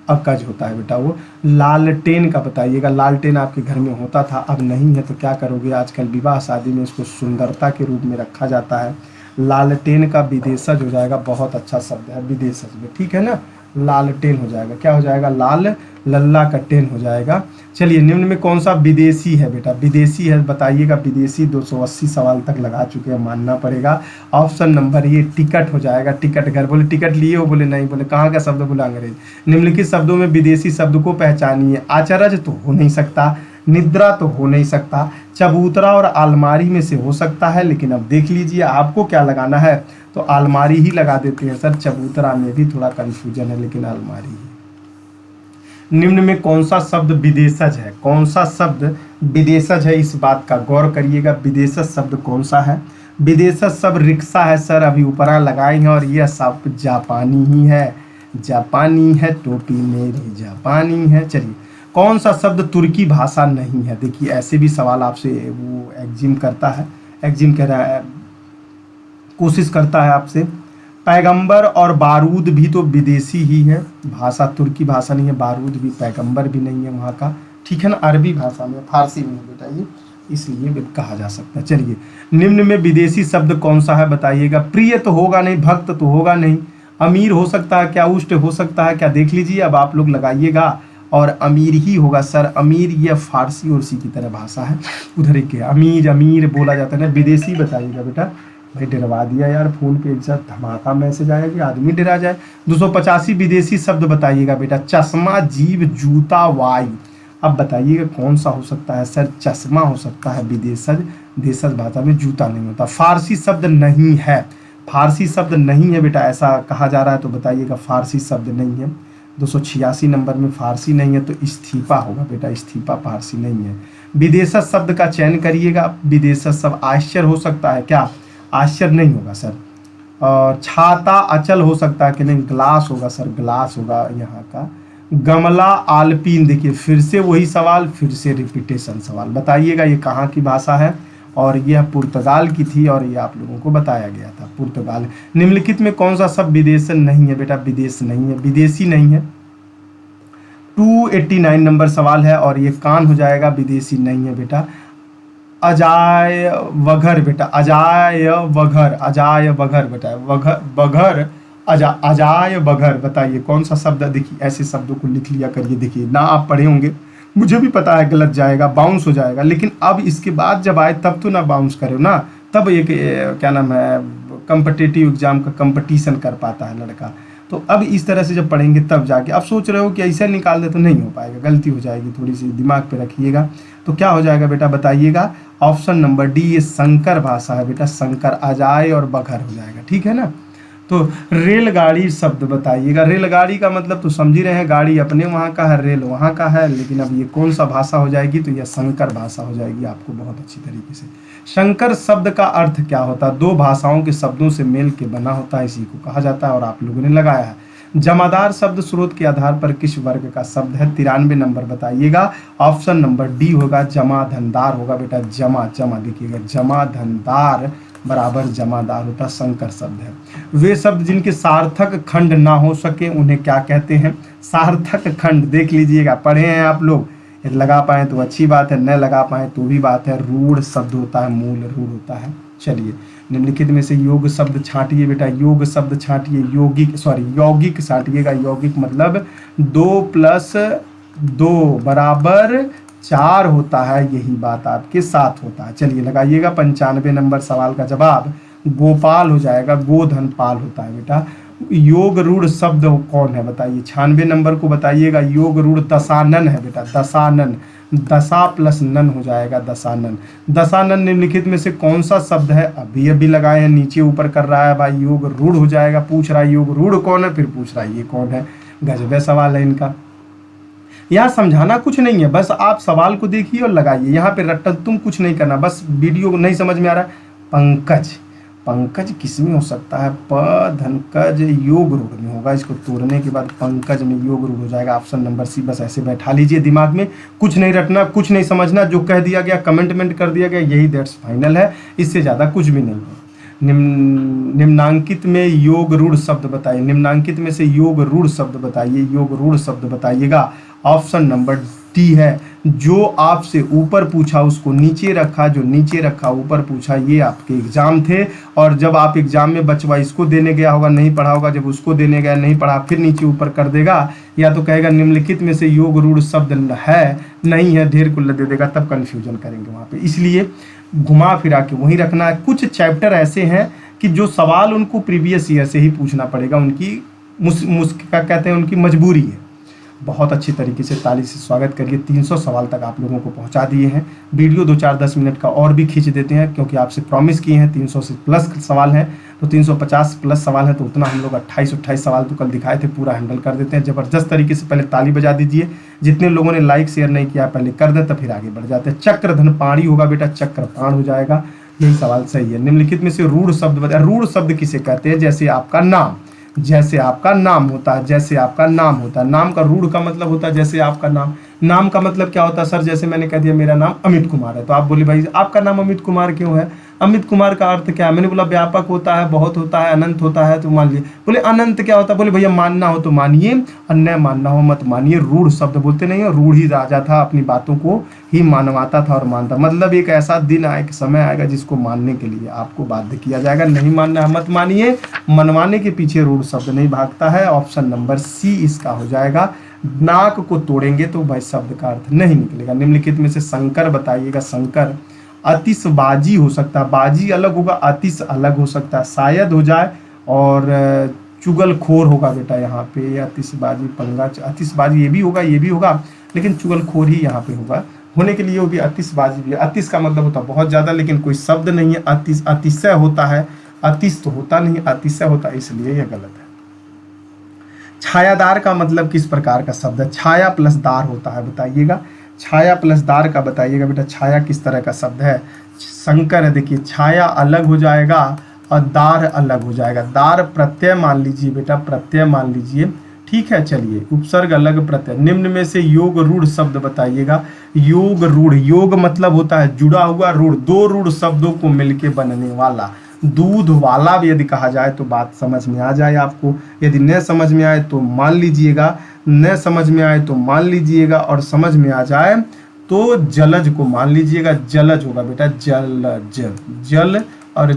अकज होता है बेटा वो। लालटेन का बताइएगा, लालटेन आपके घर में होता था, अब नहीं है तो क्या करोगे? आजकल विवाह शादी में इसको सुंदरता के रूप में रखा जाता है। लालटेन का विदेशज हो जाएगा, बहुत अच्छा शब्द है विदेशज में, ठीक है ना। लालटेन हो जाएगा, क्या हो जाएगा? लाल लल्ला का टेन हो जाएगा। चलिए निम्न में कौन सा विदेशी है बेटा? विदेशी है बताइएगा, विदेशी 280 सवाल तक लगा चुके हैं, मानना पड़ेगा। ऑप्शन नंबर ये टिकट हो जाएगा। टिकट, घर बोले टिकट लिए हो, बोले नहीं, बोले कहाँ का शब्द? बोला अंग्रेज। निम्नलिखित शब्दों में विदेशी शब्द को पहचानिए। आचरज तो हो नहीं सकता, निद्रा तो हो नहीं सकता, चबूतरा और अलमारी में से हो सकता है, लेकिन अब देख लीजिए आपको क्या लगाना है, तो अलमारी ही लगा देते हैं सर। चबूतरा में भी थोड़ा कंफ्यूजन है, लेकिन अलमारी ही। निम्न में कौन सा शब्द विदेशज है? कौन सा शब्द विदेशज है, इस बात का गौर करिएगा। विदेशज शब्द कौन सा है? विदेशज शब्द रिक्शा है सर, अभी ऊपर लगाए हैं, और यह शब्द जापानी ही है। जापानी है, टोपी मेरी जापानी है। चलिए, कौन सा शब्द तुर्की भाषा नहीं है? देखिए, ऐसे भी सवाल आपसे वो एग्जिम करता है, एग्जिम कह रहा है, कोशिश करता है आपसे। पैगंबर और बारूद भी तो विदेशी ही है, भाषा तुर्की भाषा नहीं है, बारूद भी, पैगंबर भी नहीं है वहाँ का, ठीक है ना। अरबी भाषा में, फारसी में बेटा ये, इसलिए भी कहा जा सकता है। चलिए, निम्न में विदेशी शब्द कौन सा है बताइएगा। प्रिय तो होगा नहीं, भक्त तो होगा नहीं, अमीर हो सकता है क्या, उष्ट हो सकता है क्या, देख लीजिए अब आप लोग लगाइएगा, और अमीर ही होगा सर। अमीर यह फारसी और सी की तरह भाषा है, उधर एक अमीर अमीर बोला जाता है ना। विदेशी बताइएगा बेटा। भाई डरवा दिया यार, फोन पे एक साथ धमाका मैसेज आया कि आदमी डरा जाए। 285 विदेशी शब्द बताइएगा बेटा। चश्मा, जीव, जूता, वायु। अब बताइएगा कौन सा हो सकता है सर? चश्मा हो सकता है विदेशज, देशज भाषा में जूता नहीं होता। फारसी शब्द नहीं है, फारसी शब्द नहीं है बेटा, ऐसा कहा जा रहा है, तो बताइएगा फारसी शब्द नहीं है। 286 नंबर में फारसी नहीं है, तो इस्तीफा होगा बेटा, इस्तीफा फारसी नहीं है। विदेशज शब्द का चयन करिएगा। विदेशज शब्द आश्चर्य हो सकता है क्या? आश्चर्य नहीं होगा सर। और छाता अचल हो सकता है कि नहीं? ग्लास होगा सर, ग्लास होगा यहाँ का। गमला, आलपीन, देखिए फिर से वही सवाल, फिर से रिपीटेशन सवाल। बताइएगा ये कहाँ की भाषा है, और यह पुर्तगाल की थी, और ये आप लोगों को बताया गया था, पुर्तगाल। निम्नलिखित में कौन सा शब्द विदेश नहीं है बेटा? विदेश नहीं है, विदेशी नहीं है। 289 नंबर सवाल है, और ये कान हो जाएगा, विदेशी नहीं है बेटा। अजाय वघर बेटा, अजाय वघर, अजाय वघर बेटा, वघर बघर, अजाय वघर। बताइए कौन सा शब्द? देखिए ऐसे शब्दों को लिख लिया करिए। देखिए ना, आप पढ़े होंगे, मुझे भी पता है गलत जाएगा, बाउंस हो जाएगा, लेकिन अब इसके बाद जब आए तब तो ना बाउंस करो ना, तब एक क्या नाम है, कम्पिटिटिव एग्जाम का कंपटीशन कर पाता है लड़का। तो अब इस तरह से जब पढ़ेंगे तब जाके, अब सोच रहे हो कि ऐसे निकाल दे तो नहीं हो पाएगा, गलती हो जाएगी, थोड़ी सी दिमाग पे रखिएगा। तो क्या हो जाएगा बेटा बताइएगा? ऑप्शन नंबर डी, ये संकर भाषा है बेटा, संकर, अजाय और बघर हो जाएगा, ठीक है ना। तो रेलगाड़ी शब्द बताइएगा। रेलगाड़ी का मतलब तो समझ ही रहे हैं, गाड़ी अपने वहाँ का है, रेल वहाँ का है, लेकिन अब ये कौन सा भाषा हो जाएगी? तो यह संकर भाषा हो जाएगी, आपको बहुत अच्छी तरीके से। संकर शब्द का अर्थ क्या होता है? दो भाषाओं के शब्दों से मेल के बना होता है, इसी को कहा जाता है, और आप लोगों ने लगाया है। जमादार शब्द स्रोत के आधार पर किस वर्ग का शब्द है? 93 नंबर बताइएगा। ऑप्शन नंबर डी होगा, जमा धनदार होगा बेटा, जमा, जमा देखिएगा, जमा धनदार बराबर जमादार होता, संकर शब्द है। वे शब्द जिनके सार्थक खंड ना हो सके उन्हें क्या कहते हैं? सार्थक खंड, देख लीजिएगा, पढ़े हैं आप लोग, लगा पाए तो अच्छी बात है, न लगा पाए तो भी बात है। रूढ़ शब्द होता है, मूल रूढ़ होता है। चलिए, निम्नलिखित में से योग शब्द छांटिए बेटा, योग शब्द छांटिए। यौगिक छांटिएगा। यौगिक मतलब 2 + 2 = 4 होता है, यही बात आपके साथ होता है। चलिए लगाइएगा 95 नंबर सवाल का जवाब गोपाल हो जाएगा, गोधन पाल होता है बेटा। योग रूढ़ शब्द कौन है बताइए? 96 नंबर को बताइएगा। योग रूढ़ दशानन है बेटा, दशानन, दशा + नन हो जाएगा, दशानन। दशानन निम्नलिखित में से कौन सा शब्द है? अभी लगाए हैं, नीचे ऊपर कर रहा है भाई, योग रूढ़ हो जाएगा। पूछ रहा है योग रूढ़ कौन है, फिर पूछ रहा है ये कौन है। गजबे सवाल है इनका। यहाँ समझाना कुछ नहीं है, बस आप सवाल को देखिए और लगाइए। यहाँ पे रट्टा तुम कुछ नहीं करना, बस वीडियो नहीं समझ में आ रहा है। पंकज, पंकज किसमें हो सकता है? प धनकज योग रूढ़ में होगा, इसको तोड़ने के बाद पंकज में योग रूढ़ हो जाएगा। ऑप्शन नंबर सी, बस ऐसे बैठा लीजिए दिमाग में, कुछ नहीं रटना, कुछ नहीं समझना, जो कह दिया गया कमेंट कर दिया गया, यही दैट्स फाइनल है, इससे ज़्यादा कुछ भी नहीं है। निम्नांकित में योग रूढ़ शब्द बताइए। निम्नांकित में से योग रूढ़ शब्द बताइए। योग रूढ़ शब्द बताइएगा। ऑप्शन नंबर डी है, जो आपसे ऊपर पूछा उसको नीचे रखा, जो नीचे रखा ऊपर पूछा। ये आपके एग्जाम थे, और जब आप एग्जाम में बचवा इसको देने गया होगा, नहीं पढ़ा होगा, जब उसको देने गया नहीं पढ़ा, फिर नीचे ऊपर कर देगा, या तो कहेगा निम्नलिखित में से योग रूढ़ शब्द है, नहीं है, ढेर कुल्ला दे देगा, तब कन्फ्यूजन करेंगे वहाँ पे। इसलिए घुमा फिरा के वहीं रखना है। कुछ चैप्टर ऐसे हैं कि जो सवाल उनको प्रीवियस ईयर से ही पूछना पड़ेगा, उनकी क्या कहते हैं, उनकी मजबूरी है। बहुत अच्छी तरीके से ताली से स्वागत करिए। 300 सवाल तक आप लोगों को पहुंचा दिए हैं। वीडियो 2-4-10 मिनट का और भी खींच देते हैं, क्योंकि आपसे प्रॉमिस किए हैं 300 से प्लस सवाल हैं, तो 350 प्लस सवाल है, तो उतना हम लोग 28-28 सवाल तो कल दिखाए थे, पूरा हैंडल कर देते हैं ज़बरदस्त तरीके से। पहले ताली बजा दीजिए, जितने लोगों ने लाइक शेयर नहीं किया पहले कर दें, तो फिर आगे बढ़ जाते हैं। चक्रधन पाणी होगा बेटा, चक्रपाण हो जाएगा, यही सवाल सही है। निम्नलिखित में से रूढ़ शब्द बताया। रूढ़ शब्द किसे कहते हैं? जैसे आपका नाम, जैसे आपका नाम होता है, जैसे आपका नाम होता है। नाम का रूढ़ का मतलब होता है जैसे आपका नाम। नाम का मतलब क्या होता है सर? जैसे मैंने कह दिया मेरा नाम अमित कुमार है, तो आप बोले भाई आपका नाम अमित कुमार क्यों है? अमित कुमार का अर्थ क्या है? मैंने बोला व्यापक होता है, बहुत होता है, अनंत होता है, तो मान लीजिए। बोले अनंत क्या होता है? बोले भैया मानना हो तो मानिए और न मानना हो मत मानिए। रूढ़ शब्द बोलते नहीं है, रूढ़ ही राजा था, अपनी बातों को ही मानवाता था और मानता। मतलब एक ऐसा दिन आएगा, समय आएगा जिसको मानने के लिए आपको बाध्य किया जाएगा। नहीं मानना है मत मानिए, मनवाने के पीछे रूढ़ शब्द नहीं भागता है। ऑप्शन नंबर सी इसका हो जाएगा। नाक को तोड़ेंगे तो भाई शब्द का अर्थ नहीं निकलेगा। निम्नलिखित में से शंकर बताइएगा। शंकर आतिशबाजी हो सकता है, बाजी अलग होगा, आतिश अलग हो सकता है, शायद हो जाए। और चुगलखोर होगा बेटा यहाँ पे। आतिशबाजी पंगा, आतिशबाजी ये भी होगा, ये भी होगा, लेकिन चुगलखोर ही यहाँ पे होगा। होने के लिए वो भी आतिशबाजी भी है। अतिश का मतलब होता है बहुत ज़्यादा, लेकिन कोई शब्द नहीं है। अतिशय होता है, अतिश तो होता नहीं, अतिशय होता है, इसलिए यह गलत है। छायादार का मतलब किस प्रकार का शब्द है? छाया प्लस दार होता है, बताइएगा। छाया प्लस दार का बताइएगा बेटा, छाया किस तरह का शब्द है? शंकर है, देखिए छाया अलग हो जाएगा और दार अलग हो जाएगा। दार प्रत्यय मान लीजिए बेटा, प्रत्यय मान लीजिए, ठीक है। चलिए उपसर्ग अलग प्रत्यय। निम्न में से योग रूढ़ शब्द बताइएगा। योग रूढ़, योग मतलब होता है जुड़ा हुआ, रूढ़ दो रूढ़ शब्दों को मिलके बनने वाला। दूध वाला भी यदि कहा जाए तो बात समझ में आ जाए आपको। यदि न समझ में आए तो मान लीजिएगा, न समझ में आए तो मान लीजिएगा, और समझ में आ जाए तो जलज को मान लीजिएगा। जलज होगा बेटा, जलज, जल और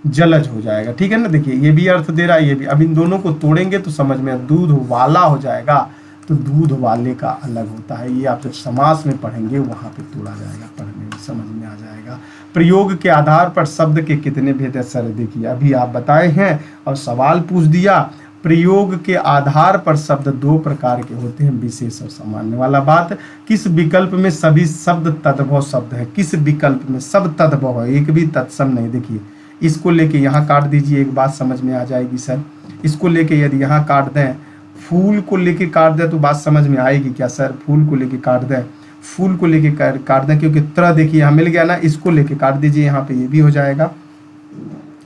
जलज हो जाएगा, ठीक है ना। देखिए ये भी अर्थ दे रहा है, ये भी। अब इन दोनों को तोड़ेंगे तो समझ में, दूध वाला हो जाएगा, तो दूध वाले का अलग होता है। ये आप जब समास में पढ़ेंगे वहां पे तोड़ा जाएगा, पढ़ने में समझ में आ जाएगा। प्रयोग के आधार पर शब्द के कितने भेद है सर? देखिए अभी आप बताए हैं और सवाल पूछ दिया। प्रयोग के आधार पर शब्द दो प्रकार के होते हैं, विशेष और सामान्य वाला बात। किस विकल्प में सभी शब्द तद्भव शब्द है? किस विकल्प में सब तद्भव है, एक भी तत्सम नहीं? देखिए इसको लेके यहाँ काट दीजिए, एक बात समझ में आ जाएगी सर। इसको लेके यदि यहाँ काट दें, फूल को लेके काट दें तो बात समझ में आएगी क्या सर? फूल को लेके काट दें, फूल को लेके काट दें, क्योंकि तरह देखिए यहाँ मिल गया ना। इसको लेके काट दीजिए, यहाँ पे ये भी हो जाएगा।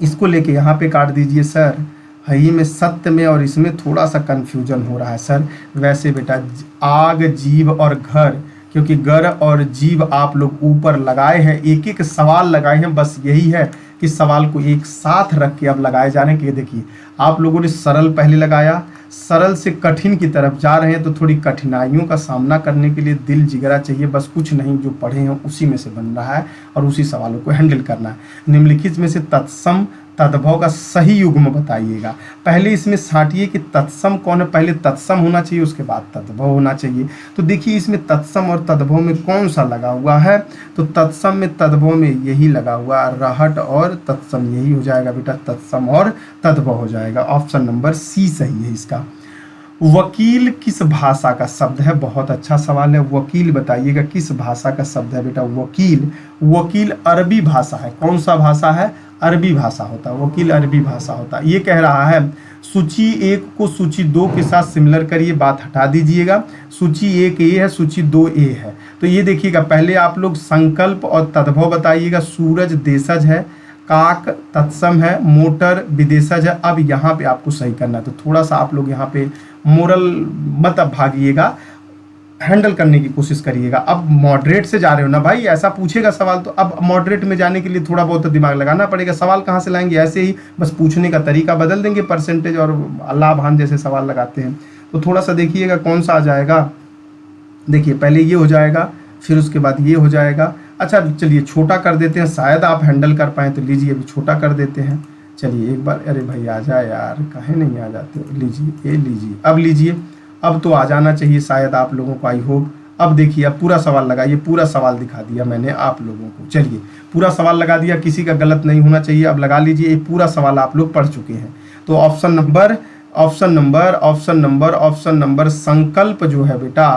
इसको लेके यहाँ पे काट दीजिए सर। हई में सत्य में और इसमें थोड़ा सा कंफ्यूजन हो रहा है सर। वैसे बेटा आग, जीव और घर, क्योंकि घर और जीव आप लोग ऊपर लगाए हैं, एक एक सवाल लगाए हैं, बस यही है कि सवाल को एक साथ रख के अब लगाए जा रहे हैं। कि देखिए आप लोगों ने सरल पहले लगाया, सरल से कठिन की तरफ जा रहे हैं, तो थोड़ी कठिनाइयों का सामना करने के लिए दिल जिगरा चाहिए, बस कुछ नहीं। जो पढ़े हैं उसी में से बन रहा है और उसी सवालों को हैंडल करना है। निम्नलिखित में से तत्सम तद्भव का सही युग्म बताइएगा। पहले इसमें छांटिए कि तत्सम कौन है। पहले तत्सम होना चाहिए, उसके बाद तद्भव होना चाहिए। तो देखिए इसमें तत्सम और तद्भव में कौन सा लगा हुआ है? तो तत्सम में तद्भव में यही लगा हुआ है, रहट और तत्सम, यही हो जाएगा बेटा, तत्सम और तद्भव हो जाएगा। ऑप्शन नंबर सी सही है इसका। वकील किस भाषा का शब्द है? बहुत अच्छा सवाल है। वकील बताइएगा किस भाषा का शब्द है बेटा? वकील, वकील अरबी भाषा है। कौन सा भाषा है? अरबी भाषा होता है, वकील अरबी भाषा होता है। ये कह रहा है सूची 1 को सूची 2 के साथ सिमिलर करिए, बात हटा दीजिएगा। सूची 1 ए है, सूची 2 ए है। तो ये देखिएगा, पहले आप लोग संकल्प और तद्भव बताइएगा। सूरज देशज है, काक तत्सम है, मोटर विदेशज है। अब यहाँ पे आपको सही करना है, तो थोड़ा सा आप लोग यहाँ पे मोरल मत भागिएगा, हैंडल करने की कोशिश करिएगा। अब मॉडरेट से जा रहे हो ना भाई, ऐसा पूछेगा सवाल, तो अब मॉडरेट में जाने के लिए थोड़ा बहुत दिमाग लगाना पड़ेगा। सवाल कहाँ से लाएंगे? ऐसे ही बस पूछने का तरीका बदल देंगे, परसेंटेज और अल्लाह भान जैसे सवाल लगाते हैं। तो थोड़ा सा देखिएगा कौन सा आ जाएगा। देखिए पहले ये हो जाएगा, फिर उसके बाद ये हो जाएगा। अच्छा चलिए छोटा कर देते हैं, शायद आप हैंडल कर पाएँ, तो लीजिए अभी छोटा कर देते हैं। चलिए एक बार, अरे भाई आ जाए यार, काहे नहीं आ जाते? लीजिए, ये लीजिए, अब लीजिए, अब तो आ जाना चाहिए शायद आप लोगों को, आई होप। अब देखिए, अब पूरा सवाल लगाइए, पूरा सवाल दिखा दिया मैंने आप लोगों को। चलिए पूरा सवाल लगा दिया, किसी का गलत नहीं होना चाहिए। अब लगा लीजिए, ये पूरा सवाल आप लोग पढ़ चुके हैं। तो ऑप्शन नंबर ऑप्शन नंबर संकल्प जो है बेटा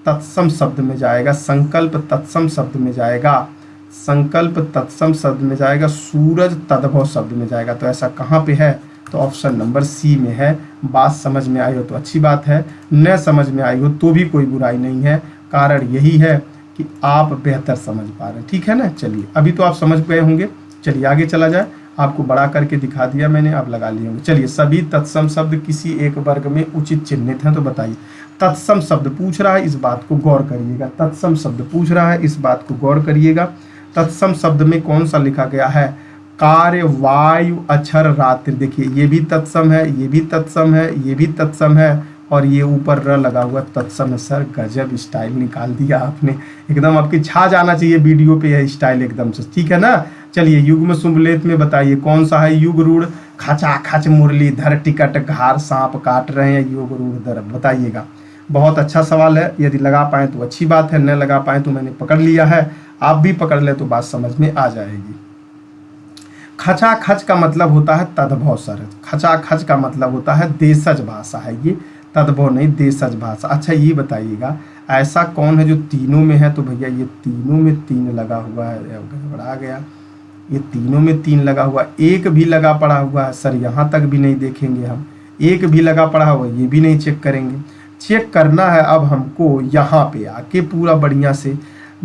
तत्सम शब्द में जाएगा, संकल्प तत्सम शब्द में जाएगा, संकल्प तत्सम शब्द में जाएगा, सूरज तद्भव शब्द में जाएगा। तो ऐसा कहाँ पे है? तो ऑप्शन नंबर सी में है। बात समझ में आई हो तो अच्छी बात है, न समझ में आई हो तो भी कोई बुराई नहीं है, कारण यही है कि आप बेहतर समझ पा रहे हैं। ठीक है ना। चलिए अभी तो आप समझ गए होंगे, चलिए आगे चला जाए। आपको बड़ा करके दिखा दिया मैंने, आप लगा लिए होंगे। चलिए सभी तत्सम शब्द किसी एक वर्ग में उचित चिन्हित हैं, तो बताइए। तत्सम शब्द पूछ रहा है, इस बात को गौर करिएगा। तत्सम शब्द पूछ रहा है, इस बात को गौर करिएगा। तत्सम शब्द में कौन सा लिखा गया है? कार्य, वायु, अक्षर, रात्रि। देखिए ये भी तत्सम है, ये भी तत्सम है, ये भी तत्सम है, और ये ऊपर र लगा हुआ तत्सम है। सर गजब स्टाइल निकाल दिया आपने, एकदम आपकी छा जाना चाहिए वीडियो पे यह स्टाइल एकदम से। ठीक है ना। चलिए युग्म शुभलेख में बताइए कौन सा है? युग रूढ़, खचा खच मुरलीधर, टिकट घार, सांप काट रहे हैं, युग रूढ़ दर। बताइएगा। बहुत अच्छा सवाल है, यदि लगा पाए तो अच्छी बात है, न लगा पाए तो मैंने पकड़ लिया है, आप भी पकड़ ले तो बात समझ में आ जाएगी। खचा खच का मतलब होता है तद्भव सर, खचा खच का मतलब होता है देशज भाषा है, ये तद्भव नहीं देशज भाषा। अच्छा ये बताइएगा ऐसा कौन है जो तीनों में है? तो भैया ये तीनों में 3 लगा हुआ है, गड़बड़ा गया, ये तीनों में 3 लगा हुआ, एक भी लगा पड़ा हुआ है सर, यहाँ तक भी नहीं देखेंगे हम, एक भी लगा पड़ा हुआ ये भी नहीं चेक करेंगे। चेक करना है अब हमको यहाँ पे आके पूरा बढ़िया से।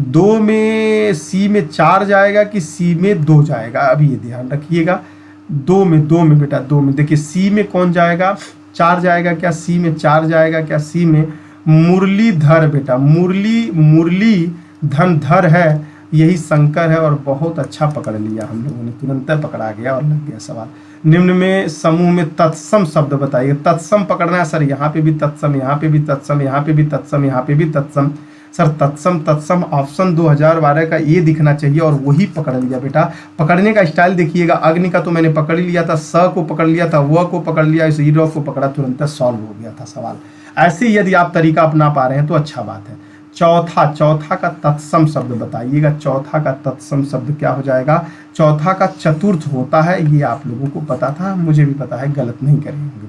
2 में सी में 4 जाएगा कि सी में 2 जाएगा? अभी ये ध्यान रखिएगा। 2 में बेटा 2 में देखिए सी में कौन जाएगा? 4 जाएगा क्या? सी में 4 जाएगा क्या? सी में मुरलीधर बेटा, मुरली धन धर है, यही शंकर है। और बहुत अच्छा पकड़ लिया हम लोगों ने, तुरंत पकड़ा गया और लग गया सवाल। निम्न में समूह में तत्सम शब्द बताइए। तत्सम पकड़ना है सर, यहाँ पे भी तत्सम, यहाँ पे भी तत्सम, यहाँ पे भी तत्सम, यहाँ पे भी तत्सम। सर तत्सम तत्सम ऑप्शन 2012 का ये दिखना चाहिए और वही पकड़ लिया बेटा। पकड़ने का स्टाइल देखिएगा, अग्नि का तो मैंने पकड़ लिया था, स को पकड़ लिया था, व को पकड़ लिया, इस हीरो को पकड़ा, तुरंत सॉल्व हो गया था सवाल। ऐसे यदि आप तरीका अपना पा रहे हैं तो अच्छा बात है। चौथा का तत्सम शब्द बताइएगा। चौथा का तत्सम शब्द क्या हो जाएगा? चौथा का चतुर्थ होता है, ये आप लोगों को पता था, मुझे भी पता है, गलत नहीं करेंगे।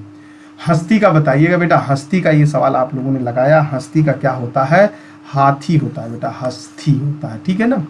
हस्ती का बताइएगा बेटा, हस्ती का ये सवाल आप लोगों ने लगाया, हस्ती का क्या होता है? हाथी होता है बेटा, हस्ती होता है। ठीक है ना।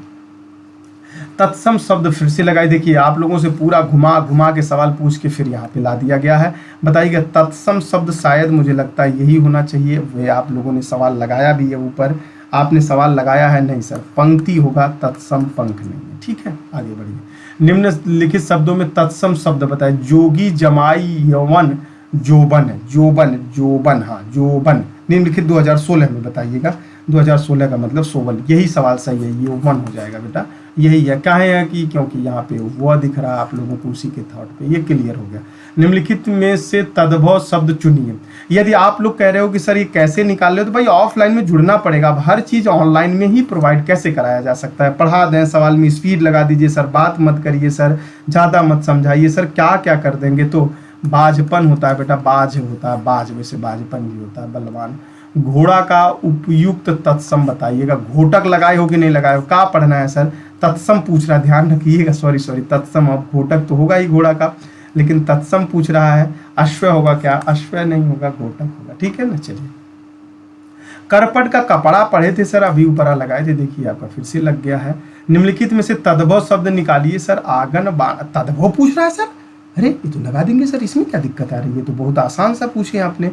तत्सम शब्द फिर से लगाई, देखिए आप लोगों से पूरा घुमा घुमा के सवाल पूछ के फिर यहाँ पे ला दिया गया है। बताइएगा तत्सम शब्द शायद मुझे लगता है यही होना चाहिए, वे आप लोगों ने सवाल लगाया भी है ऊपर, आपने सवाल लगाया है नहीं सर, पंक्ति होगा, तत्सम पंख नहीं है। ठीक है आगे बढ़िए। निम्नलिखित शब्दों में तत्सम शब्द बताए। जोगी, जमाई, यौवन, जोबन, जोबन, जोबन, हाँ जोबन। निम्नलिखित 2016 में बताइएगा। 2016 का मतलब सोबन, यही सवाल सही है, ये वन हो जाएगा बेटा, यही है। क्या है कि क्योंकि यहाँ पे वो दिख रहा है आप लोगों को उसी के थॉट पे, ये क्लियर हो गया। निम्नलिखित में से तद्भव शब्द चुनिए। यदि आप लोग कह रहे हो कि सर ये कैसे निकाल रहे हो, तो भाई ऑफलाइन में जुड़ना पड़ेगा। अब हर चीज़ ऑनलाइन में ही प्रोवाइड कैसे कराया जा सकता है? पढ़ा दें, सवाल में स्पीड लगा दीजिए सर, बात मत करिए सर, ज़्यादा मत समझाइए सर, क्या क्या कर देंगे। तो बाजपन होता है बेटा, बाज होता है, बाज वैसे बाजपन भी होता है, बलवान। घोड़ा का उपयुक्त तत्सम बताइएगा। घोटक लगाए हो कि नहीं लगाए हो? क्या पढ़ना है सर? तत्सम पूछ रहा है, ध्यान रखिएगा। सॉरी तत्सम, अब घोटक तो होगा ही घोड़ा का, लेकिन तत्सम पूछ रहा है। अश्व होगा क्या? अश्व नहीं होगा, घोटक होगा। ठीक है ना। चलिए करपट का कपड़ा पढ़े थे सर, अभी ऊपरा लगाए थे, देखिए आपका फिर से लग गया है। निम्नलिखित में से तद्भव शब्द निकालिए सर। आंगन तद्भव पूछ रहा है सर, अरे ये तो लगा देंगे सर, इसमें क्या दिक्कत आ रही है? तो बहुत आसान सा पूछे आपने,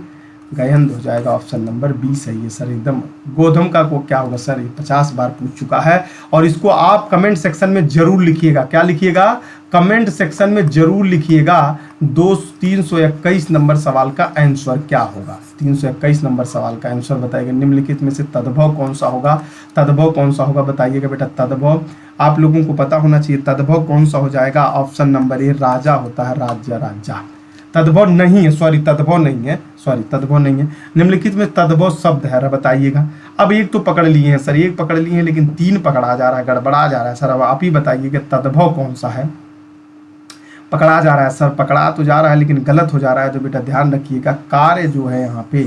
गयंद हो जाएगा, ऑप्शन नंबर 20 सही है सर एकदम। गोधम का को क्या होगा सर? ये 50 बार पूछ चुका है और इसको आप कमेंट सेक्शन में जरूर लिखिएगा। क्या लिखिएगा? कमेंट सेक्शन में जरूर लिखिएगा 321 नंबर सवाल का आंसर क्या होगा। 321 नंबर सवाल का आंसर बताइएगा। निम्नलिखित में से तद्भव कौन सा होगा? तद्भव कौन सा होगा बताइएगा बेटा। तद्भव आप लोगों को पता होना चाहिए, तद्भव कौन सा हो जाएगा? ऑप्शन नंबर ए राजा होता है, राज्य, राजा। तद्भव नहीं है, सॉरी तद्भव नहीं है, सॉरी तद्भव नहीं है। निम्नलिखित में तद्भव शब्द है, बताइएगा। अब एक तो पकड़ लिए हैं सर, एक पकड़ लिए हैं, लेकिन 3 पकड़ा जा रहा है, गड़बड़ा जा रहा है सर। अब आप ही बताइए कि तद्भव कौन सा है? पकड़ा जा रहा है सर, पकड़ा तो जा रहा है लेकिन गलत हो जा रहा है, तो बेटा ध्यान रखिएगा। कार्य जो है यहाँ पे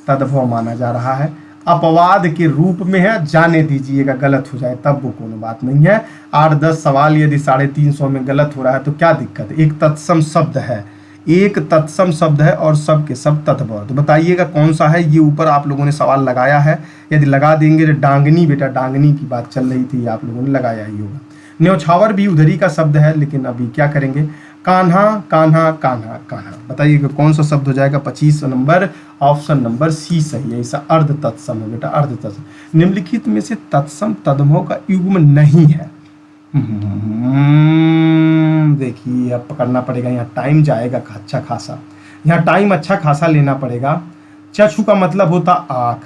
तद्भव माना जा रहा है, अपवाद के रूप में है, जाने दीजिएगा, गलत हो जाए तब वो कोनो बात नहीं है। 8-10 सवाल यदि 350 में गलत हो रहा है तो क्या दिक्कत है? एक तत्सम शब्द है, एक तत्सम शब्द है और सब के सब तद्भव। तो बताइएगा कौन सा है। ये ऊपर आप लोगों ने सवाल लगाया है, यदि लगा देंगे तो डांगनी, बेटा डांगनी की बात चल रही थी, आप लोगों ने लगाया ही होगा। न्यौछावर भी उधरी का शब्द है, लेकिन अभी क्या करेंगे। कान्हा कान्हा कान्हा कान्हा, बताइएगा कौन सा शब्द हो जाएगा। 25 नंबर, ऑप्शन नंबर सी सही है। ऐसा अर्ध तत्सम है बेटा, अर्ध तत्सम। निम्नलिखित में से तत्सम तद्भव का युग्म नहीं है। देखिए अब पकड़ना पड़ेगा, यहाँ टाइम जाएगा अच्छा खासा, यहाँ टाइम अच्छा खासा लेना पड़ेगा। चक्षु का मतलब होता आँख,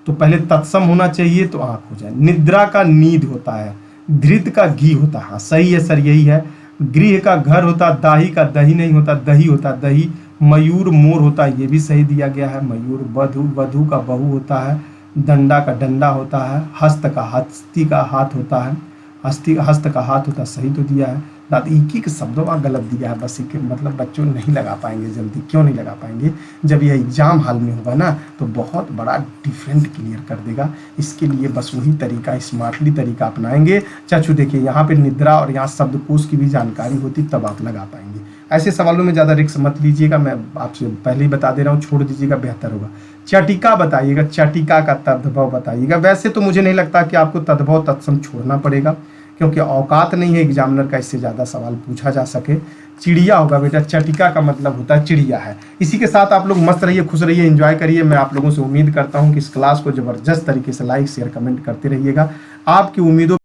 तो पहले तत्सम होना चाहिए तो आँख हो जाए। निद्रा का नींद होता है, धृत का घी होता है, हाँ सही है सर यही है। गृह का घर होता, दाही का दही नहीं होता, दही होता दही। मयूर मोर होता, ये भी सही दिया गया है। मयूर वधु, वधु का बहू होता है। डंडा का डंडा होता है। हस्त का हस्ती का हाथ होता है, हस्त का हाथ होता, सही तो दिया है। दादा एक एक शब्दों का गलत दिया है, बस एक मतलब बच्चों नहीं लगा पाएंगे जल्दी। क्यों नहीं लगा पाएंगे, जब यह एग्जाम हाल में होगा ना तो बहुत बड़ा डिफरेंट क्लियर कर देगा। इसके लिए बस वही तरीका, स्मार्टली तरीका अपनाएंगे। चाचू देखिए यहाँ पे निद्रा और यहाँ शब्दकोश की भी जानकारी होती तब आप लगा पाएंगे। ऐसे सवालों में ज़्यादा रिस्क मत लीजिएगा, मैं आपसे पहले ही बता दे रहा हूँ, छोड़ दीजिएगा बेहतर होगा। चटिका बताइएगा, चटिका का तद्भव बताइएगा। वैसे तो मुझे नहीं लगता कि आपको तद्भव तत्सम छोड़ना पड़ेगा, क्योंकि औकात नहीं है एग्जामिनर का इससे ज़्यादा सवाल पूछा जा सके। चिड़िया होगा बेटा, चटिका का मतलब होता है चिड़िया है। इसी के साथ आप लोग मस्त रहिए, खुश रहिए, एंजॉय करिए। मैं आप लोगों से उम्मीद करता हूँ कि इस क्लास को ज़बरदस्त तरीके से लाइक शेयर कमेंट करते रहिएगा। आपकी उम्मीदों